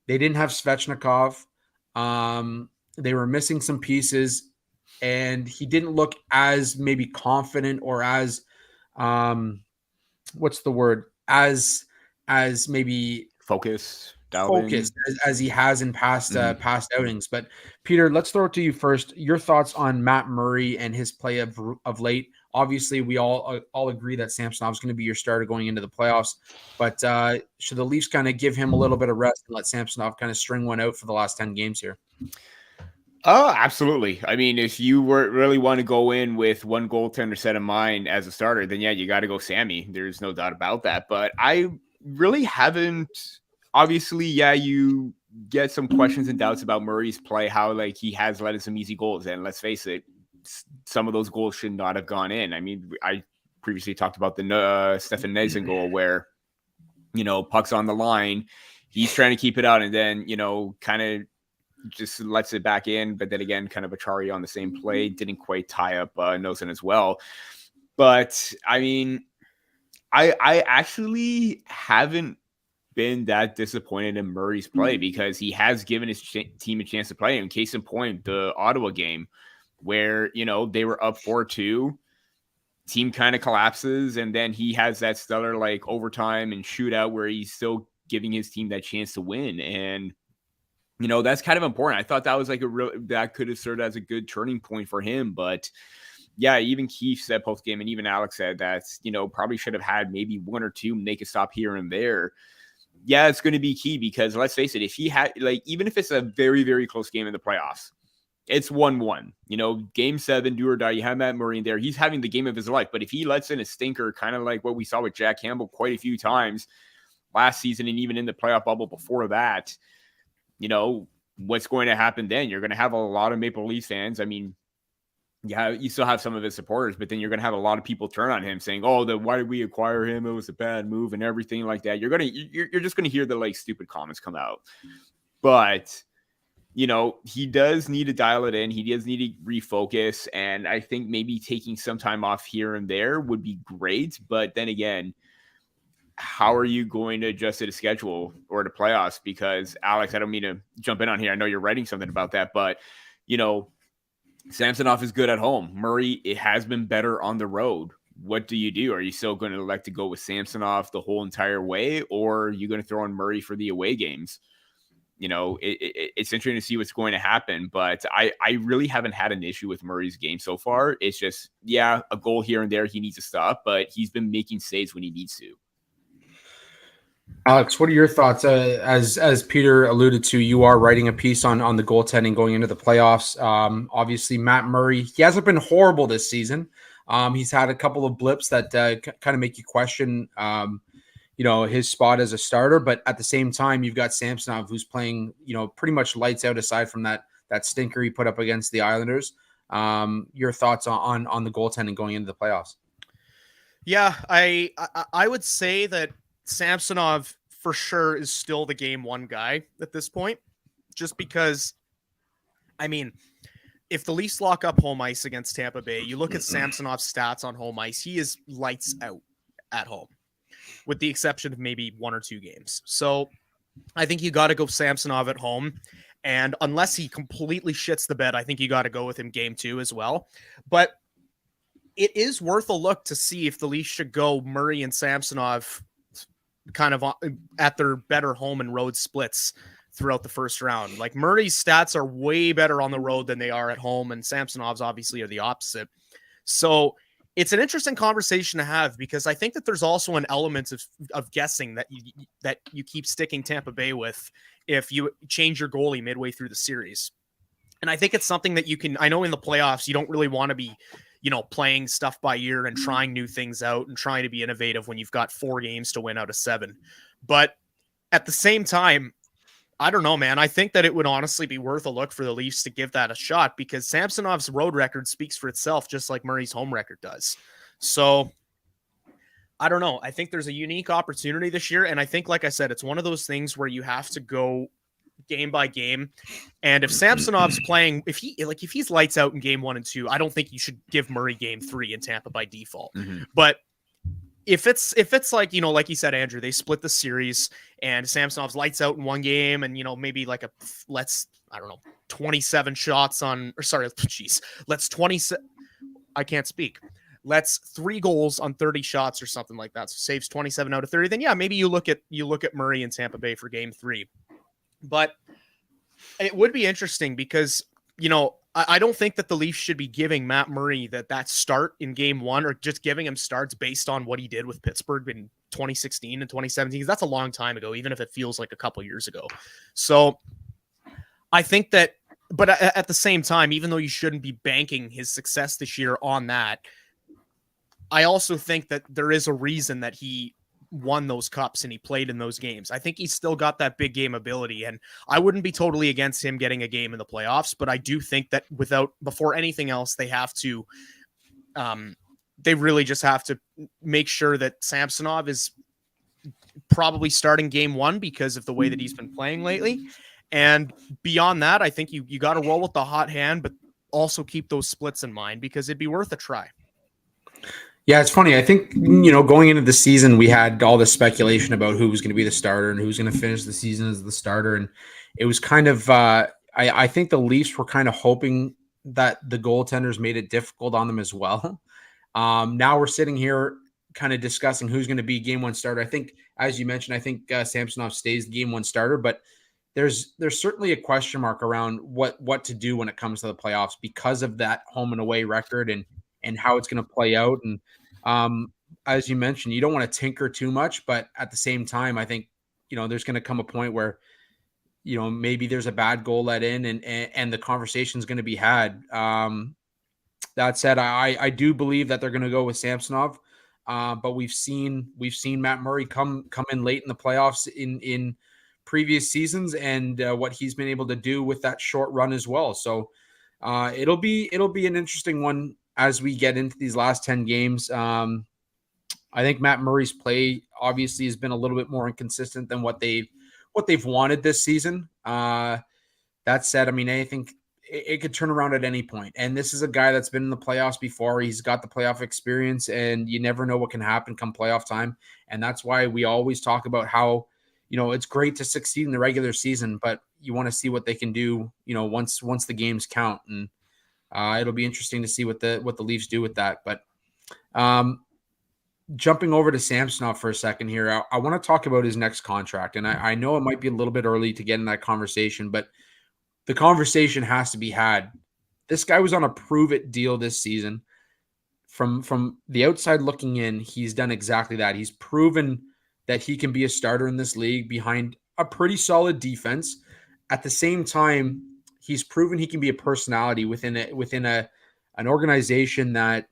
They didn't have Svechnikov. They were missing some pieces, and he didn't look as maybe confident or as what's the word? As maybe focused as he has in past outings. But Peter, let's throw it to you first. Your thoughts on Matt Murray and his play of late. Obviously, we all agree that Samsonov is going to be your starter going into the playoffs. But should the Leafs kind of give him a little bit of rest and let Samsonov kind of string one out for the last 10 games here? Oh, absolutely. I mean, if you really want to go in with one goaltender set in mind as a starter, then yeah, you got to go Sammy. There's no doubt about that. But I really haven't. Obviously, yeah, you get some questions and doubts about Murray's play, how like he has let in some easy goals. And let's face it, some of those goals should not have gone in. I mean, I previously talked about the Stefan Nezin goal where, puck's on the line, he's trying to keep it out, and then, kind of just lets it back in. But then again, kind of Achari on the same play didn't quite tie up Nezin as well. But I mean, I actually haven't been that disappointed in Murray's play, because he has given his team a chance to play. In case in point, the Ottawa game, where, they were up 4-2, team kind of collapses, and then he has that stellar like overtime and shootout where he's still giving his team that chance to win. And, that's kind of important. I thought that was like that could have served as a good turning point for him. But yeah, even Keith said post game, and even Alex said that, probably should have had maybe one or two make a stop here and there. Yeah, it's going to be key, because let's face it, if he had, like, even if it's a very, very close game in the playoffs, it's 1-1, game 7, do or die. You have Matt Murray in there. He's having the game of his life. But if he lets in a stinker, kind of like what we saw with Jack Campbell quite a few times last season, and even in the playoff bubble before that, what's going to happen then? You're going to have a lot of Maple Leafs fans. I mean, yeah, you still have some of his supporters, but then you're going to have a lot of people turn on him saying, oh, why did we acquire him? It was a bad move and everything like that. You're just going to hear the like stupid comments come out. But, he does need to dial it in. He does need to refocus. And I think maybe taking some time off here and there would be great. But then again, how are you going to adjust to the schedule or the playoffs? Because Alex, I don't mean to jump in on here. I know you're writing something about that, but Samsonov is good at home. Murray, it has been better on the road. What do you do? Are you still going to elect to go with Samsonov the whole entire way, or are you going to throw in Murray for the away games? It's interesting to see what's going to happen, but I really haven't had an issue with Murray's game so far. It's just, yeah, a goal here and there he needs to stop, but he's been making saves when he needs to. Alex, what are your thoughts? As Peter alluded to, you are writing a piece on the goaltending going into the playoffs. Obviously, Matt Murray, he hasn't been horrible this season. He's had a couple of blips that kind of make you question, his spot as a starter. But at the same time, you've got Samsonov, who's playing, pretty much lights out aside from that stinker he put up against the Islanders. Your thoughts on the goaltending going into the playoffs? Yeah, I would say that Samsonov for sure is still the game one guy at this point, just because, I mean, if the Leafs lock up home ice against Tampa Bay, you look at Samsonov's stats on home ice, he is lights out at home, with the exception of maybe one or two games. So I think you got to go Samsonov at home. And unless he completely shits the bed, I think you got to go with him game 2 as well. But it is worth a look to see if the Leafs should go Murray and Samsonov kind of at their better home and road splits throughout the first round. Like Murray's stats are way better on the road than they are at home, and Samsonov's obviously are the opposite. So it's an interesting conversation to have, because I think that there's also an element of guessing that you keep sticking Tampa Bay with if you change your goalie midway through the series. And I think it's something that you can, I know in the playoffs, you don't really want to be, playing stuff by ear and trying new things out and trying to be innovative when you've got 4 games to win out of 7. But at the same time, I don't know, man. I think that it would honestly be worth a look for the Leafs to give that a shot, because Samsonov's road record speaks for itself, just like Murray's home record does. So I don't know. I think there's a unique opportunity this year. And I think, like I said, it's one of those things where you have to go game by game. And if Samsonov's playing, if he's lights out in game 1 and 2, I don't think you should give Murray game 3 in Tampa by default. But if it's like, like you said, Andrew, they split the series and Samsonov's lights out in one game, and, maybe like 27 shots on, or sorry, geez, I can't speak. Let's 3 goals on 30 shots or something like that. So saves 27 out of 30. Then yeah, maybe you look at Murray and Tampa Bay for game 3. But it would be interesting because, I don't think that the Leafs should be giving Matt Murray that start in game 1, or just giving him starts based on what he did with Pittsburgh in 2016 and 2017. That's a long time ago, even if it feels like a couple years ago. So I think that, but at the same time, even though you shouldn't be banking his success this year on that, I also think that there is a reason that he won those cups and he played in those games. I think he's still got that big game ability, and I wouldn't be totally against him getting a game in the playoffs, but I do think that before anything else, they have to, they really just have to make sure that Samsonov is probably starting game 1 because of the way that he's been playing lately. And beyond that, I think you got to roll with the hot hand, but also keep those splits in mind, because it'd be worth a try. Yeah, it's funny. I think, going into the season, we had all this speculation about who was going to be the starter and who's going to finish the season as the starter. And it was kind of, I think the Leafs were kind of hoping that the goaltenders made it difficult on them as well. Now we're sitting here kind of discussing who's going to be game 1 starter. I think, as you mentioned, I think Samsonov stays the game 1 starter, but there's certainly a question mark around what to do when it comes to the playoffs because of that home and away record and how it's going to play out. And as you mentioned, you don't want to tinker too much, but at the same time, I think, there's going to come a point where, maybe there's a bad goal let in and the conversation is going to be had. That said, I do believe that they're going to go with Samsonov. But we've seen Matt Murray come in late in the playoffs in previous seasons, and what he's been able to do with that short run as well. So it'll be an interesting one as we get into these last 10 games. I think Matt Murray's play obviously has been a little bit more inconsistent than what they've wanted this season. That said, I mean, I think it could turn around at any point. And this is a guy that's been in the playoffs before. He's got the playoff experience, and you never know what can happen come playoff time. And that's why we always talk about how, it's great to succeed in the regular season, but you want to see what they can do, once the games count. And it'll be interesting to see what the Leafs do with that. But jumping over to Samsonov for a second here, I want to talk about his next contract. And I know it might be a little bit early to get in that conversation, but the conversation has to be had. This guy was on a prove-it deal this season. From the outside looking in, he's done exactly that. He's proven that he can be a starter in this league behind a pretty solid defense. At the same time, he's proven he can be a personality within an organization that,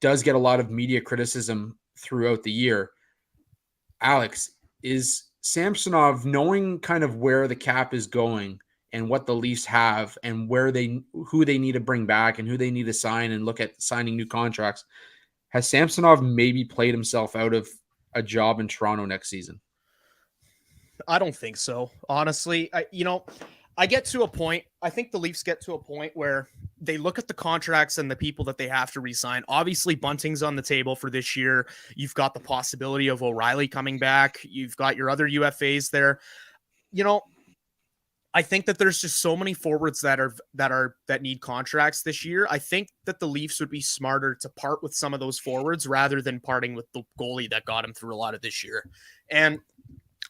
does get a lot of media criticism throughout the year. Alex, is Samsonov, knowing kind of where the cap is going and what the Leafs have and who they need to bring back and who they need to sign and look at signing new contracts, has Samsonov maybe played himself out of a job in Toronto next season? I don't think so. Honestly, I get to a point. I think the Leafs get to a point where they look at the contracts and the people that they have to re-sign. Obviously, Bunting's on the table for this year. You've got the possibility of O'Reilly coming back. You've got your other UFAs there. I think that there's just so many forwards that need contracts this year. I think that the Leafs would be smarter to part with some of those forwards rather than parting with the goalie that got him through a lot of this year. And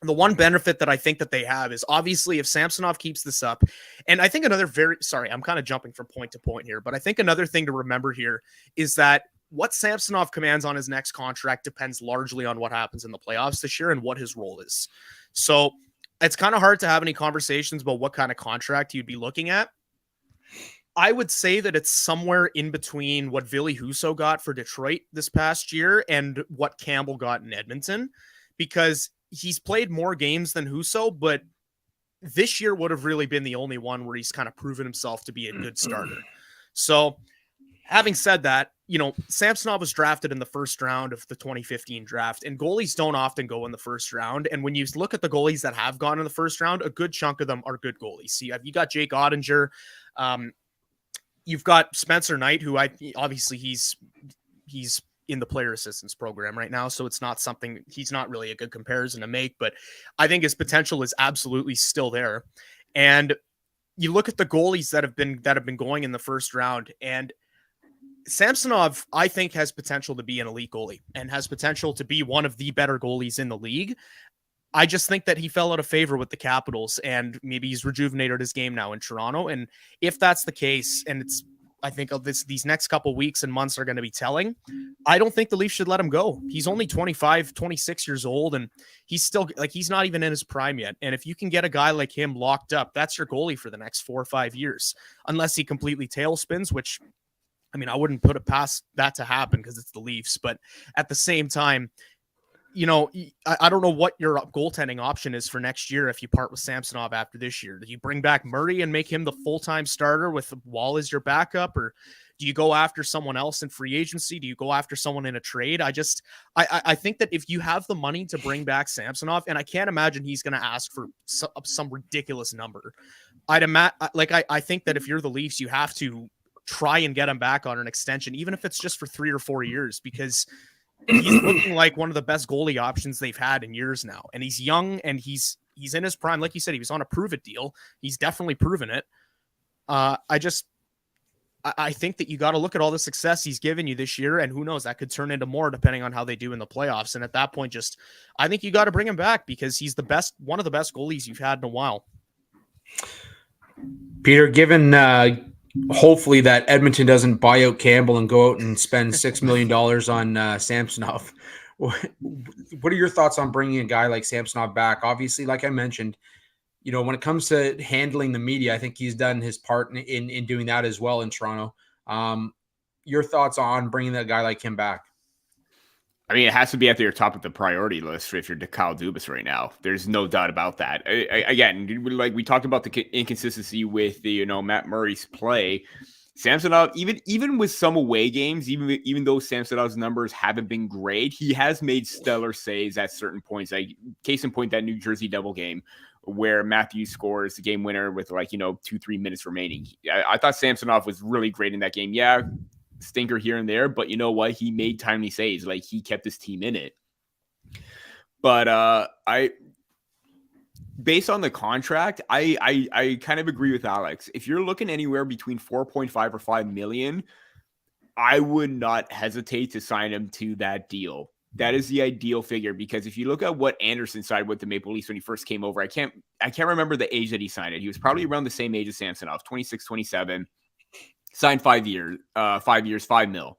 The one benefit that I think that they have is obviously if Samsonov keeps this up, and I think I'm kind of jumping from point to point here, but I think another thing to remember here is that what Samsonov commands on his next contract depends largely on what happens in the playoffs this year and what his role is. So it's kind of hard to have any conversations about what kind of contract you'd be looking at. I would say that it's somewhere in between what Ville Husso got for Detroit this past year and what Campbell got in Edmonton, because he's played more games than Husso, but this year would have really been the only one where he's kind of proven himself to be a good starter. So having said that, Samsonov was drafted in the first round of the 2015 draft, and goalies don't often go in the first round. And when you look at the goalies that have gone in the first round, a good chunk of them are good goalies. See, you got Jake Ottinger. You've got Spencer Knight, who obviously he's in the player assistance program right now. So it's not something, he's not really a good comparison to make, but I think his potential is absolutely still there. And you look at the goalies that have been going in the first round, and Samsonov, I think, has potential to be an elite goalie and has potential to be one of the better goalies in the league. I just think that he fell out of favor with the Capitals, and maybe he's rejuvenated his game now in Toronto. And if that's the case, and I think these next couple weeks and months are going to be telling, I don't think the Leafs should let him go. He's only 25, 26 years old, and he's still he's not even in his prime yet. And if you can get a guy like him locked up, that's your goalie for the next 4 or 5 years, unless he completely tailspins, which, I mean, I wouldn't put it past that to happen because it's the Leafs. But at the same time, I don't know what your goaltending option is for next year if you part with Samsonov after this year. Do you bring back Murray and make him the full-time starter with Wall as your backup, or do you go after someone else in free agency? Do you go after someone in a trade? I think that if you have the money to bring back Samsonov, and I can't imagine he's going to ask for some ridiculous number. I think that if you're the Leafs, you have to try and get him back on an extension, even if it's just for 3 or 4 years, because he's looking like one of the best goalie options they've had in years now. And he's young and he's in his prime. Like you said, he was on a prove it deal. He's definitely proven it. I think that you got to look at all the success he's given you this year, and who knows, that could turn into more depending on how they do in the playoffs. And at that point, I think you got to bring him back because he's one of the best goalies you've had in a while. Peter, given hopefully that Edmonton doesn't buy out Campbell and go out and spend $6 million on Samsonov, what are your thoughts on bringing a guy like Samsonov back? Obviously, like I mentioned, when it comes to handling the media, I think he's done his part in doing that as well in Toronto. Your thoughts on bringing a guy like him back? I mean, it has to be at your top of the priority list if you're Kyle Dubas right now. There's no doubt about that. Again, like we talked about the inconsistency with the Matt Murray's play. Samsonov, even with some away games, even though Samsonov's numbers haven't been great, he has made stellar saves at certain points. Like case in point, that New Jersey Devil game where Matthews scores the game winner with 2-3 minutes remaining. I thought Samsonov was really great in that game. Yeah. Stinker here and there, but you know what? He made timely saves. Like he kept his team in it. But based on the contract, I kind of agree with Alex. If you're looking anywhere between 4.5 or 5 million, I would not hesitate to sign him to that deal. That is the ideal figure, because if you look at what Anderson signed with the Maple Leafs when he first came over, I can't remember the age that he signed it. He was probably around the same age as Samsonov, 26, 27. Signed 5 years, 5 mil.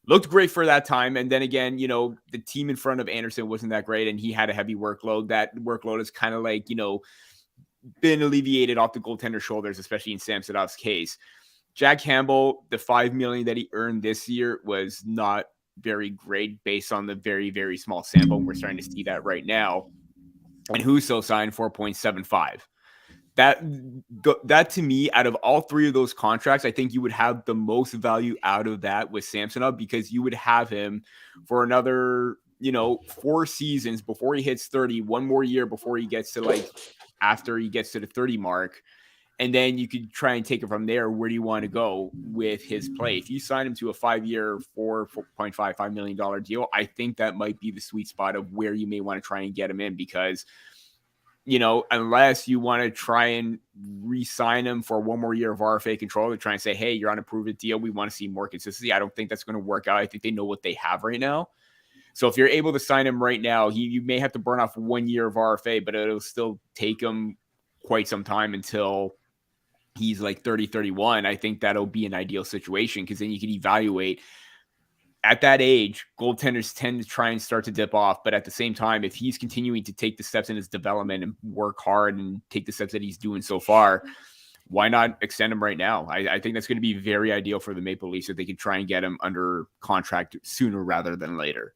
Looked great for that time. And then again, the team in front of Anderson wasn't that great, and he had a heavy workload. That workload is kind of been alleviated off the goaltender's shoulders, especially in Samsonov's case. Jack Campbell, the 5 million that he earned this year was not very great based on the very, very small sample. We're starting to see that right now. And Husso signed 4.75. That to me, out of all three of those contracts, I think you would have the most value out of that with Samsonov, because you would have him for another, 4 seasons before he hits 30, one more year before he gets to after he gets to the 30 mark. And then you could try and take it from there. Where do you want to go with his play? If you sign him to a 5-year, $4.55 million deal, I think that might be the sweet spot of where you may want to try and get him in, because unless you want to try and re-sign him for one more year of RFA control to try and say, hey, you're on a prove-it deal, we want to see more consistency, I don't think that's going to work out. I think they know what they have right now. So if you're able to sign him right now, you may have to burn off 1 year of RFA, but it'll still take him quite some time until he's like 30, 31. I think that'll be an ideal situation because then you can evaluate. At that age, goaltenders tend to try and start to dip off. But at the same time, if he's continuing to take the steps in his development and work hard and take the steps that he's doing so far, why not extend him right now? I think that's going to be very ideal for the Maple Leafs if they can try and get him under contract sooner rather than later.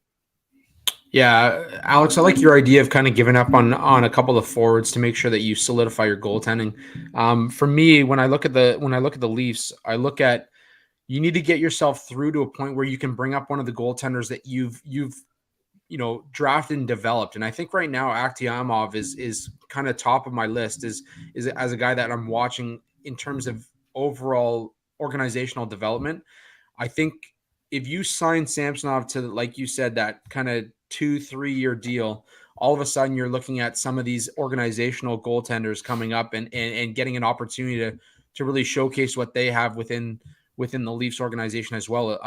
Yeah, Alex, I like your idea of kind of giving up on a couple of forwards to make sure that you solidify your goaltending. For me, when I look at the Leafs, I look at you need to get yourself through to a point where you can bring up one of the goaltenders that you've drafted and developed. And I think right now Akhtiamov is kind of top of my list is as a guy that I'm watching in terms of overall organizational development. I think if you sign Samsonov to, like you said, that kind of 2-3 year deal, all of a sudden you're looking at some of these organizational goaltenders coming up and getting an opportunity to really showcase what they have within the Leafs organization as well.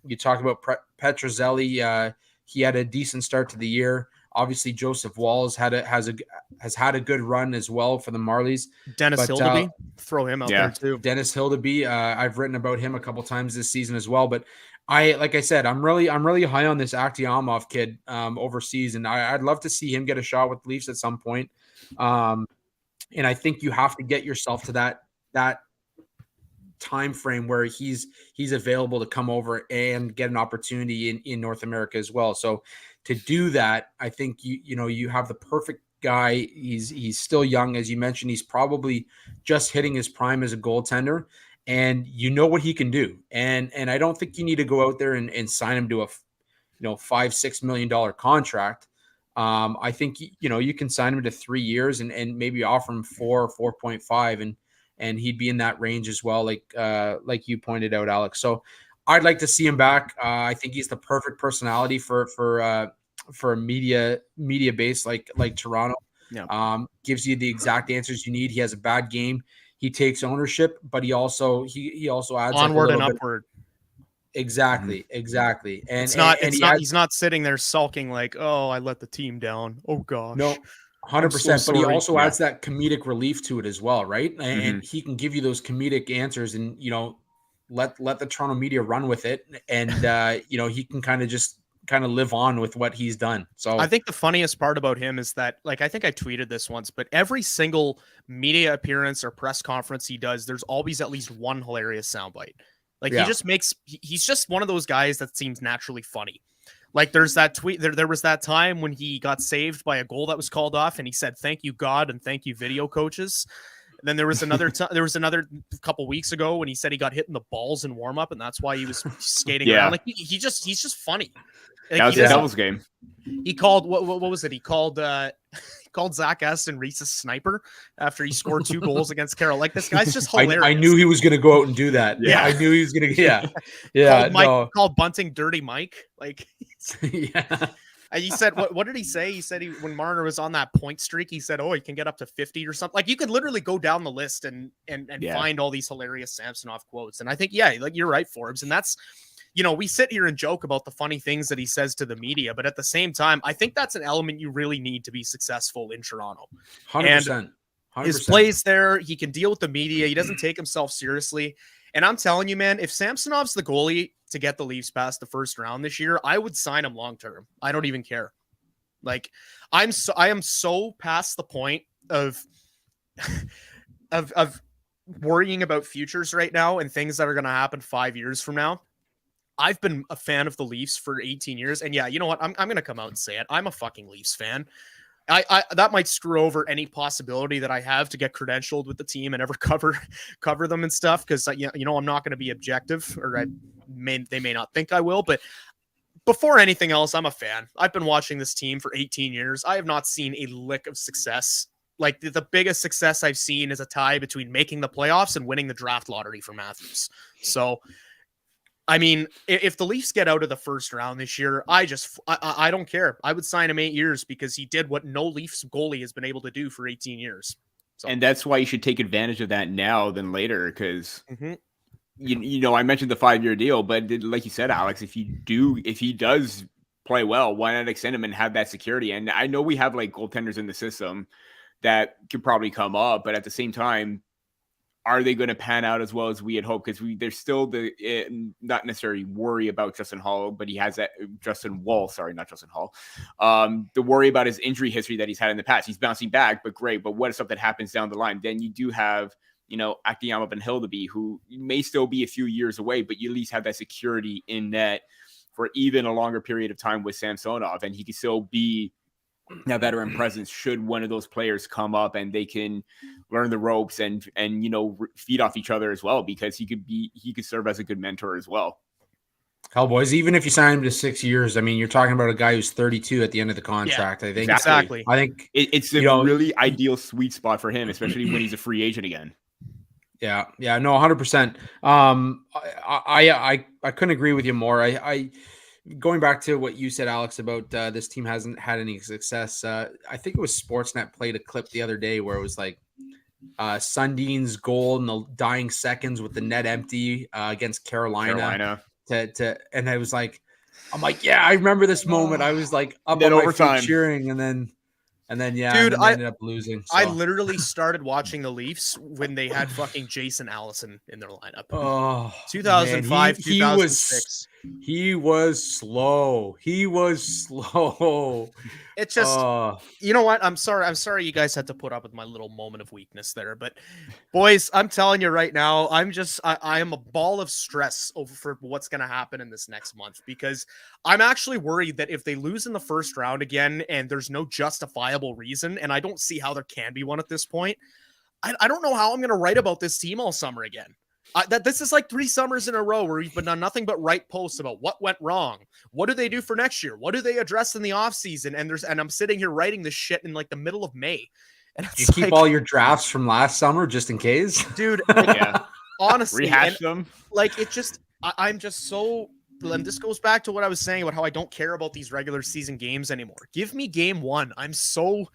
You talk about Petrozelli. He had a decent start to the year. Obviously, Joseph Walls has had a good run as well for the Marlies. Dennis Hildeby, throw him out there too. Dennis Hildeby, I've written about him a couple times this season as well. But like I said, I'm really high on this Akhtiamov kid overseas, and I'd love to see him get a shot with the Leafs at some point. And I think you have to get yourself to that time frame where he's available to come over and get an opportunity in North America as well. So to do that, I think you have the perfect guy. He's still young, as you mentioned. He's probably just hitting his prime as a goaltender, and you know what he can do. And I don't think you need to go out there and sign him to a $5-6 million contract. I think you can sign him to 3 years and maybe offer him 4.5 and he'd be in that range as well, like you pointed out, Alex. So I'd like to see him back. I think he's the perfect personality for a media base like Toronto. Yeah. Gives you the exact answers you need. He has a bad game. He takes ownership, but he also adds onward and upward. Exactly. And he's not sitting there sulking like, oh, I let the team down. Oh gosh. No. 100%, but he also adds that comedic relief to it as well, right? And he can give you those comedic answers, and let the Toronto media run with it, and he can kind of live on with what he's done. So I think the funniest part about him is that, like, I think I tweeted this once, but every single media appearance or press conference he does, there's always at least one hilarious soundbite. Like he's just one of those guys that seems naturally funny. Like there's that tweet there was that time when he got saved by a goal that was called off and he said, "Thank you, God, and thank you, video coaches." And then there was another couple weeks ago when he said he got hit in the balls in warm up and that's why he was skating around. Like he's just funny. Like, that was a Devils game. He called what was it? He called Zach Aston Reese's sniper after he scored 2 goals against Carroll. Like, this guy's just hilarious. I knew he was going to go out and do that. Yeah, I knew he was going to. Yeah. Called Bunting Dirty Mike. Like, yeah. And he said, what did he say? He said when Marner was on that point streak, he said, "Oh, he can get up to 50 or something." Like, you could literally go down the list and find all these hilarious Samsonov quotes. And I think, like, you're right, Forbes. And that's, we sit here and joke about the funny things that he says to the media, but at the same time, I think that's an element you really need to be successful in Toronto. 100%. His plays there, he can deal with the media. He doesn't take himself seriously. And I'm telling you, man, if Samsonov's the goalie to get the Leafs past the first round this year, I would sign him long-term. I don't even care. Like, I am so past the point of worrying about futures right now and things that are going to happen 5 years from now. I've been a fan of the Leafs for 18 years. And yeah, you know what? I'm going to come out and say it. I'm a fucking Leafs fan. I that might screw over any possibility that I have to get credentialed with the team and ever cover them and stuff. Cause I'm not going to be objective, or they may not think I will, but before anything else, I'm a fan. I've been watching this team for 18 years. I have not seen a lick of success. Like, the biggest success I've seen is a tie between making the playoffs and winning the draft lottery for Matthews. So, I mean, if the Leafs get out of the first round this year, I don't care. I would sign him 8 years because he did what no Leafs goalie has been able to do for 18 years. So. And that's why you should take advantage of that now than later, because I mentioned the 5-year deal, but like you said, Alex, if he does play well, why not extend him and have that security? And I know we have like goaltenders in the system that could probably come up, but at the same time, are they going to pan out as well as we had hoped? Because there's still not necessarily worry about Justin Hall, but he has that Justin Wall. Sorry, not Justin Hall. The worry about his injury history that he's had in the past. He's bouncing back, but great. But what if something happens down the line? Then you do have, Akiyama and Hildeby, who may still be a few years away, but you at least have that security in net for even a longer period of time with Samsonov, and he can still be that veteran presence should one of those players come up and they can learn the ropes and feed off each other as well, because he could serve as a good mentor as well. Hell, boys, even if you sign him to 6 years, I mean, you're talking about a guy who's 32 at the end of the contract. I think exactly. I think it's a really ideal sweet spot for him, especially when he's a free agent again. Yeah, no, 100%. I couldn't agree with you more. I going back to what you said, Alex, about this team hasn't had any success. I think it was Sportsnet played a clip the other day where it was like Sundin's goal in the dying seconds with the net empty against Carolina. And I was like, I'm like, yeah, I remember this moment. I was like up on my feet cheering, and then dude, I ended up losing. So. I literally started watching the Leafs when they had fucking Jason Allison in their lineup. Oh, 2005, 2006. He was slow. It's just, you know what? I'm sorry you guys had to put up with my little moment of weakness there, but boys, I'm telling you right now, I am a ball of stress over for what's going to happen in this next month, because I'm actually worried that if they lose in the first round again and there's no justifiable reason, and I don't see how there can be one at this point, I don't know how I'm going to write about this team all summer again. This is like 3 summers in a row where we've been done nothing but write posts about what went wrong. What do they do for next year? What do they address in the off season? And I'm sitting here writing this shit in like the middle of May. And you keep all your drafts from last summer just in case, dude. Honestly, rehash them. Like it just, I'm just so. And this goes back to what I was saying about how I don't care about these regular season games anymore. Give me game 1. I'm so.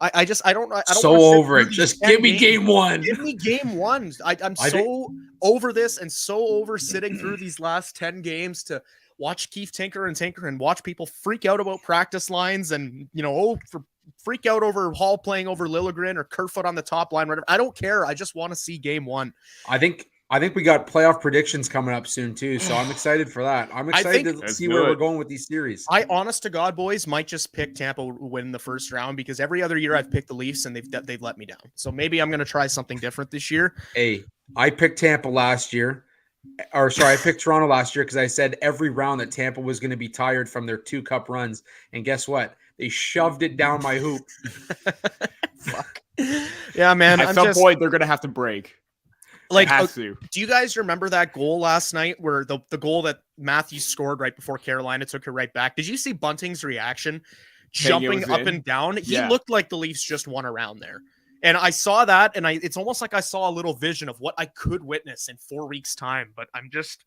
I don't so over it. Just give me game 1. Give me game 1. I'm so over this and so over sitting through these last 10 games to watch Keith tinker and watch people freak out about practice lines and, freak out over Hall playing over Liljegren or Kerfoot on the top line. Whatever. I don't care. I just want to see game 1. I think we got playoff predictions coming up soon too, so I'm excited for that. I'm excited to see where we're going with these series. I, honest to God, boys, might just pick Tampa win the first round, because every other year I've picked the Leafs and they've let me down. So maybe I'm going to try something different this year. Hey, I picked Tampa last year. I picked Toronto last year because I said every round that Tampa was going to be tired from their 2 cup runs, and guess what? They shoved it down my hoop. Fuck. Yeah, man. At some point, they're going to have to break. Like, do you guys remember that goal last night where the goal that Matthews scored right before Carolina took it right back? Did you see Bunting's reaction jumping up and down? He looked like the Leafs just won around there. And I saw that, and it's almost like I saw a little vision of what I could witness in 4 weeks' time. But I'm just,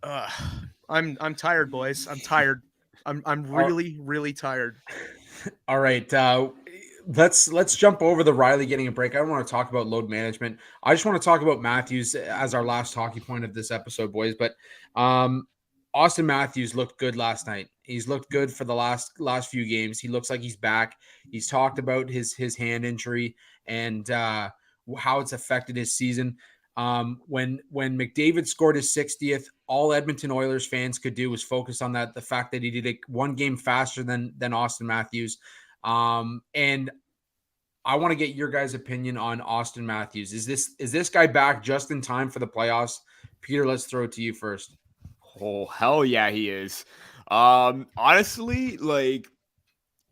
I'm tired, boys. I'm tired. I'm really, really tired. All right. Let's jump over the Riley getting a break. I don't want to talk about load management. I just want to talk about Matthews as our last hockey point of this episode, boys. But Austin Matthews looked good last night. He's looked good for the last few games. He looks like he's back. He's talked about his hand injury and how it's affected his season. When McDavid scored his 60th, all Edmonton Oilers fans could do was focus on the fact that he did it 1 game faster than Austin Matthews. And I want to get your guys' opinion on Austin Matthews. Is this guy back just in time for the playoffs? Peter, let's throw it to you first. Oh, hell yeah, he is. Honestly, like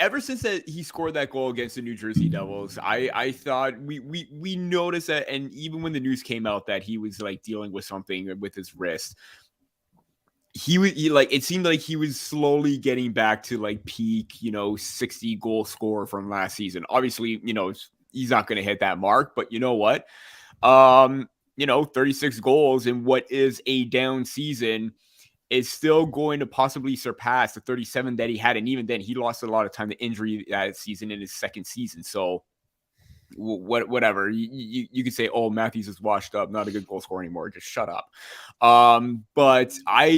ever since that he scored that goal against the New Jersey Devils, I thought we noticed that, and even when the news came out that he was like dealing with something with his wrist, he it seemed like he was slowly getting back to like peak, 60 goal scorer from last season. Obviously, he's not going to hit that mark, but you know what? 36 goals in what is a down season is still going to possibly surpass the 37 that he had. And even then he lost a lot of time to injury that season in his second season. So whatever. You could say, oh, Matthews is washed up, not a good goal scorer anymore. Just shut up. But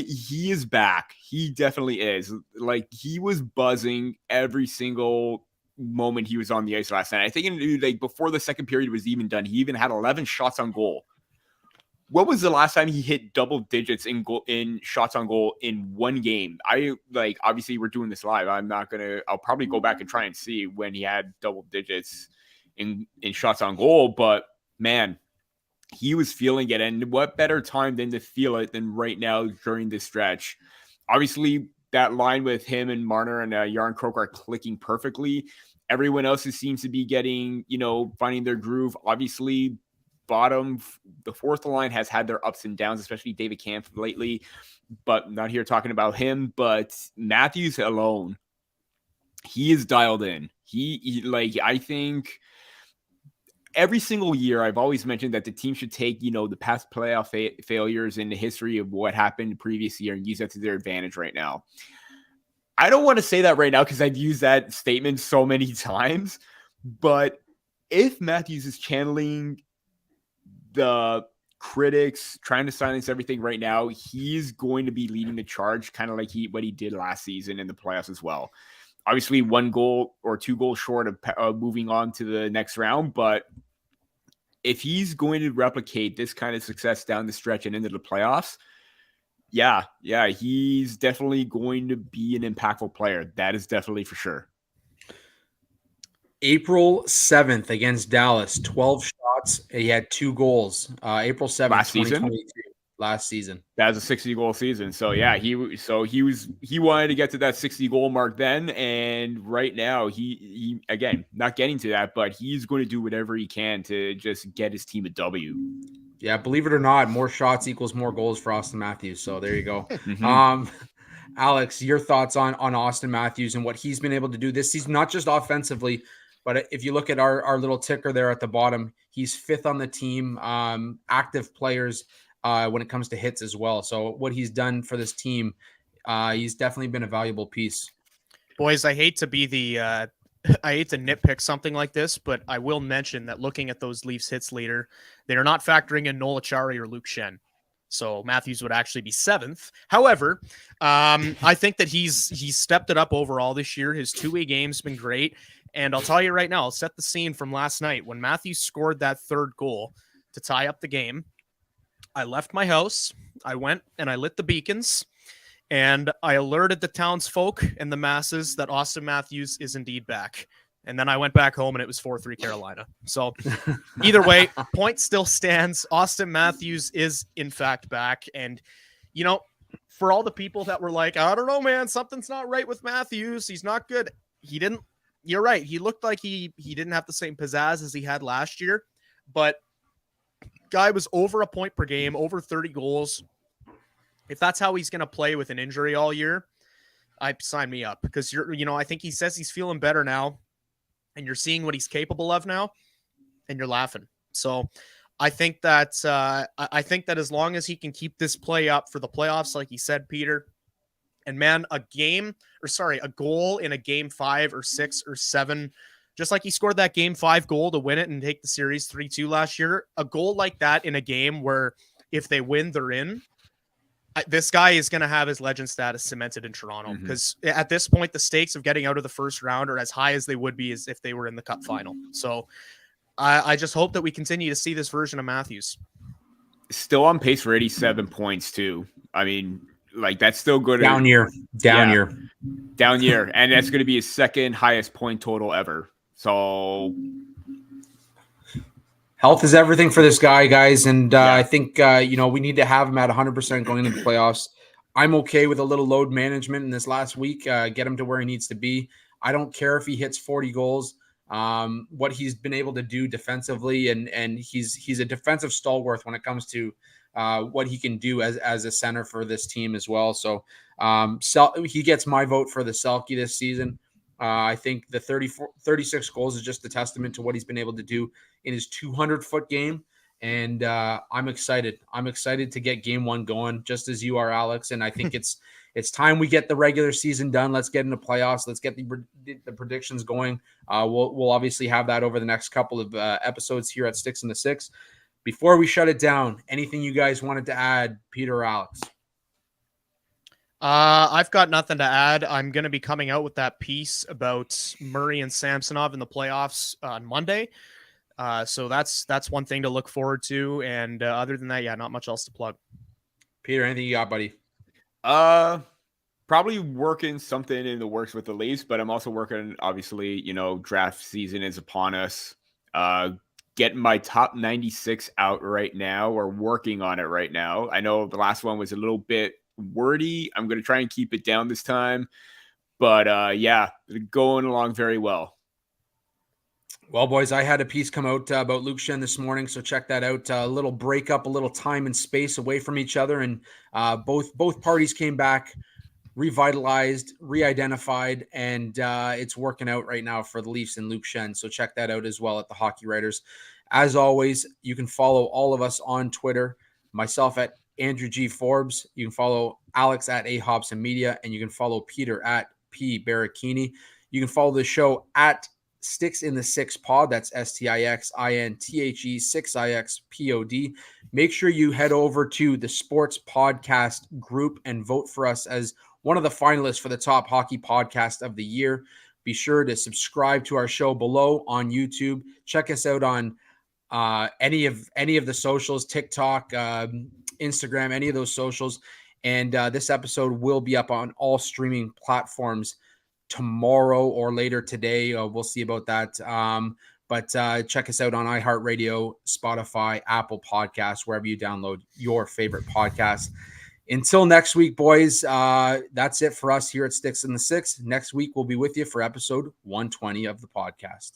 he is back. He definitely is. Like, he was buzzing every single moment he was on the ice last night. I think like before the second period was even done, he even had 11 shots on goal. What was the last time he hit double digits in shots on goal in one game? Obviously we're doing this live. I'll probably go back and try and see when he had double digits in shots on goal, but man, he was feeling it. And what better time than to feel it than right now during this stretch? Obviously that line with him and Marner and Yarncroke are clicking perfectly. Everyone else seems to be getting, finding their groove. Obviously, the fourth line has had their ups and downs, especially David Kampf lately, but not here talking about him. But Matthews alone, he is dialed in. I think every single year I've always mentioned that the team should take, the past playoff failures in the history of what happened the previous year and use that to their advantage right now. I don't want to say that right now because I've used that statement so many times, but if Matthews is channeling the critics, trying to silence everything right now, he's going to be leading the charge, kind of like what he did last season in the playoffs as well. Obviously, 1 goal or 2 goals short of moving on to the next round, but if he's going to replicate this kind of success down the stretch and into the playoffs, yeah, he's definitely going to be an impactful player. That is definitely for sure. April 7th against Dallas, 12 shots. He had 2 goals. April 7th, last season. Last season. That was a 60-goal season. So yeah, he wanted to get to that 60-goal mark then, and right now he again not getting to that, but he's going to do whatever he can to just get his team a W. Yeah, believe it or not, more shots equals more goals for Austin Matthews. So there you go. Mm-hmm. Alex, your thoughts on Austin Matthews and what he's been able to do this season, not just offensively, but if you look at our little ticker there at the bottom, he's 5th on the team, active players when it comes to hits as well. So what he's done for this team, he's definitely been a valuable piece. Boys, I hate to nitpick something like this, but I will mention that looking at those Leafs hits leader, they are not factoring in Noel Acciari or Luke Schenn. So Matthews would actually be 7th. However, I think that he's stepped it up overall this year. His 2-way game's been great. And I'll tell you right now, I'll set the scene from last night. When Matthews scored that 3rd goal to tie up the game, I left my house. I went and I lit the beacons. And I alerted the townsfolk and the masses that Austin Matthews is indeed back. And then I went back home and it was 4-3 Carolina. So either way, point still stands. Austin Matthews is in fact back. And, for all the people that were like, I don't know, man, something's not right with Matthews. He's not good. You're right. He looked like he didn't have the same pizzazz as he had last year, but guy was over a point per game, over 30 goals. If that's how he's going to play with an injury all year, sign me up, because I think he says he's feeling better now, and you're seeing what he's capable of now, and you're laughing. So I think that as long as he can keep this play up for the playoffs, like he said, Peter, and man, a goal in a game 5 or 6 or 7, just like he scored that game 5 goal to win it and take the series 3-2 last year, a goal like that in a game where if they win, they're in. This guy is going to have his legend status cemented in Toronto, because at this point, the stakes of getting out of the first round are as high as they would be as if they were in the Cup final. So I just hope that we continue to see this version of Matthews. Still on pace for 87 points too. I mean, that's still good. Down year. And that's going to be his 2nd highest point total ever. So health is everything for this guy, guys. And I think, we need to have him at 100% going into the playoffs. I'm okay with a little load management in this last week, get him to where he needs to be. I don't care if he hits 40 goals. What he's been able to do defensively, and he's a defensive stalwart when it comes to what he can do as a center for this team as well. So he gets my vote for the Selke this season. I think the 36 goals is just a testament to what he's been able to do in his 200-foot game. And I'm excited. I'm excited to get game one going, just as you are, Alex. And I think it's time we get the regular season done. Let's get into playoffs. Let's get the predictions going. We'll obviously have that over the next couple of episodes here at Sticks in the Six. Before we shut it down, anything you guys wanted to add, Peter or Alex? I've got nothing to add. I'm going to be coming out with that piece about Murray and Samsonov in the playoffs on Monday. So that's one thing to look forward to. And other than that, yeah, not much else to plug. Peter, anything you got, buddy? Probably working something in the works with the Leafs, but I'm also working, obviously, draft season is upon us. Getting my top 96 out right now, or working on it right now. I know the last one was a little bit wordy. I'm going to try and keep it down this time. But yeah, going along very well. Well, boys, I had a piece come out about Luke Schenn this morning, so check that out. A little breakup, a little time and space away from each other, and both parties came back revitalized, re-identified, and it's working out right now for the Leafs and Luke Schenn. So check that out as well at the Hockey Writers. As always, you can follow all of us on Twitter, myself at Andrew G. Forbes. You can follow Alex at A. Hobson Media, and you can follow Peter at P. Baracchini. You can follow the show at Sticks in the Six Pod. That's STIXINTHE 6IXPOD. Make sure you head over to the Sports Podcast group and vote for us as one of the finalists for the top hockey podcast of the year. Be sure to subscribe to our show below on YouTube. Check us out on any of the socials, TikTok, Instagram, any of those socials. And this episode will be up on all streaming platforms tomorrow or later today. We'll see about that. But check us out on iHeartRadio, Spotify, Apple Podcasts, wherever you download your favorite podcast. Until next week, boys, that's it for us here at Sticks in the Six. Next week, we'll be with you for episode 120 of the podcast.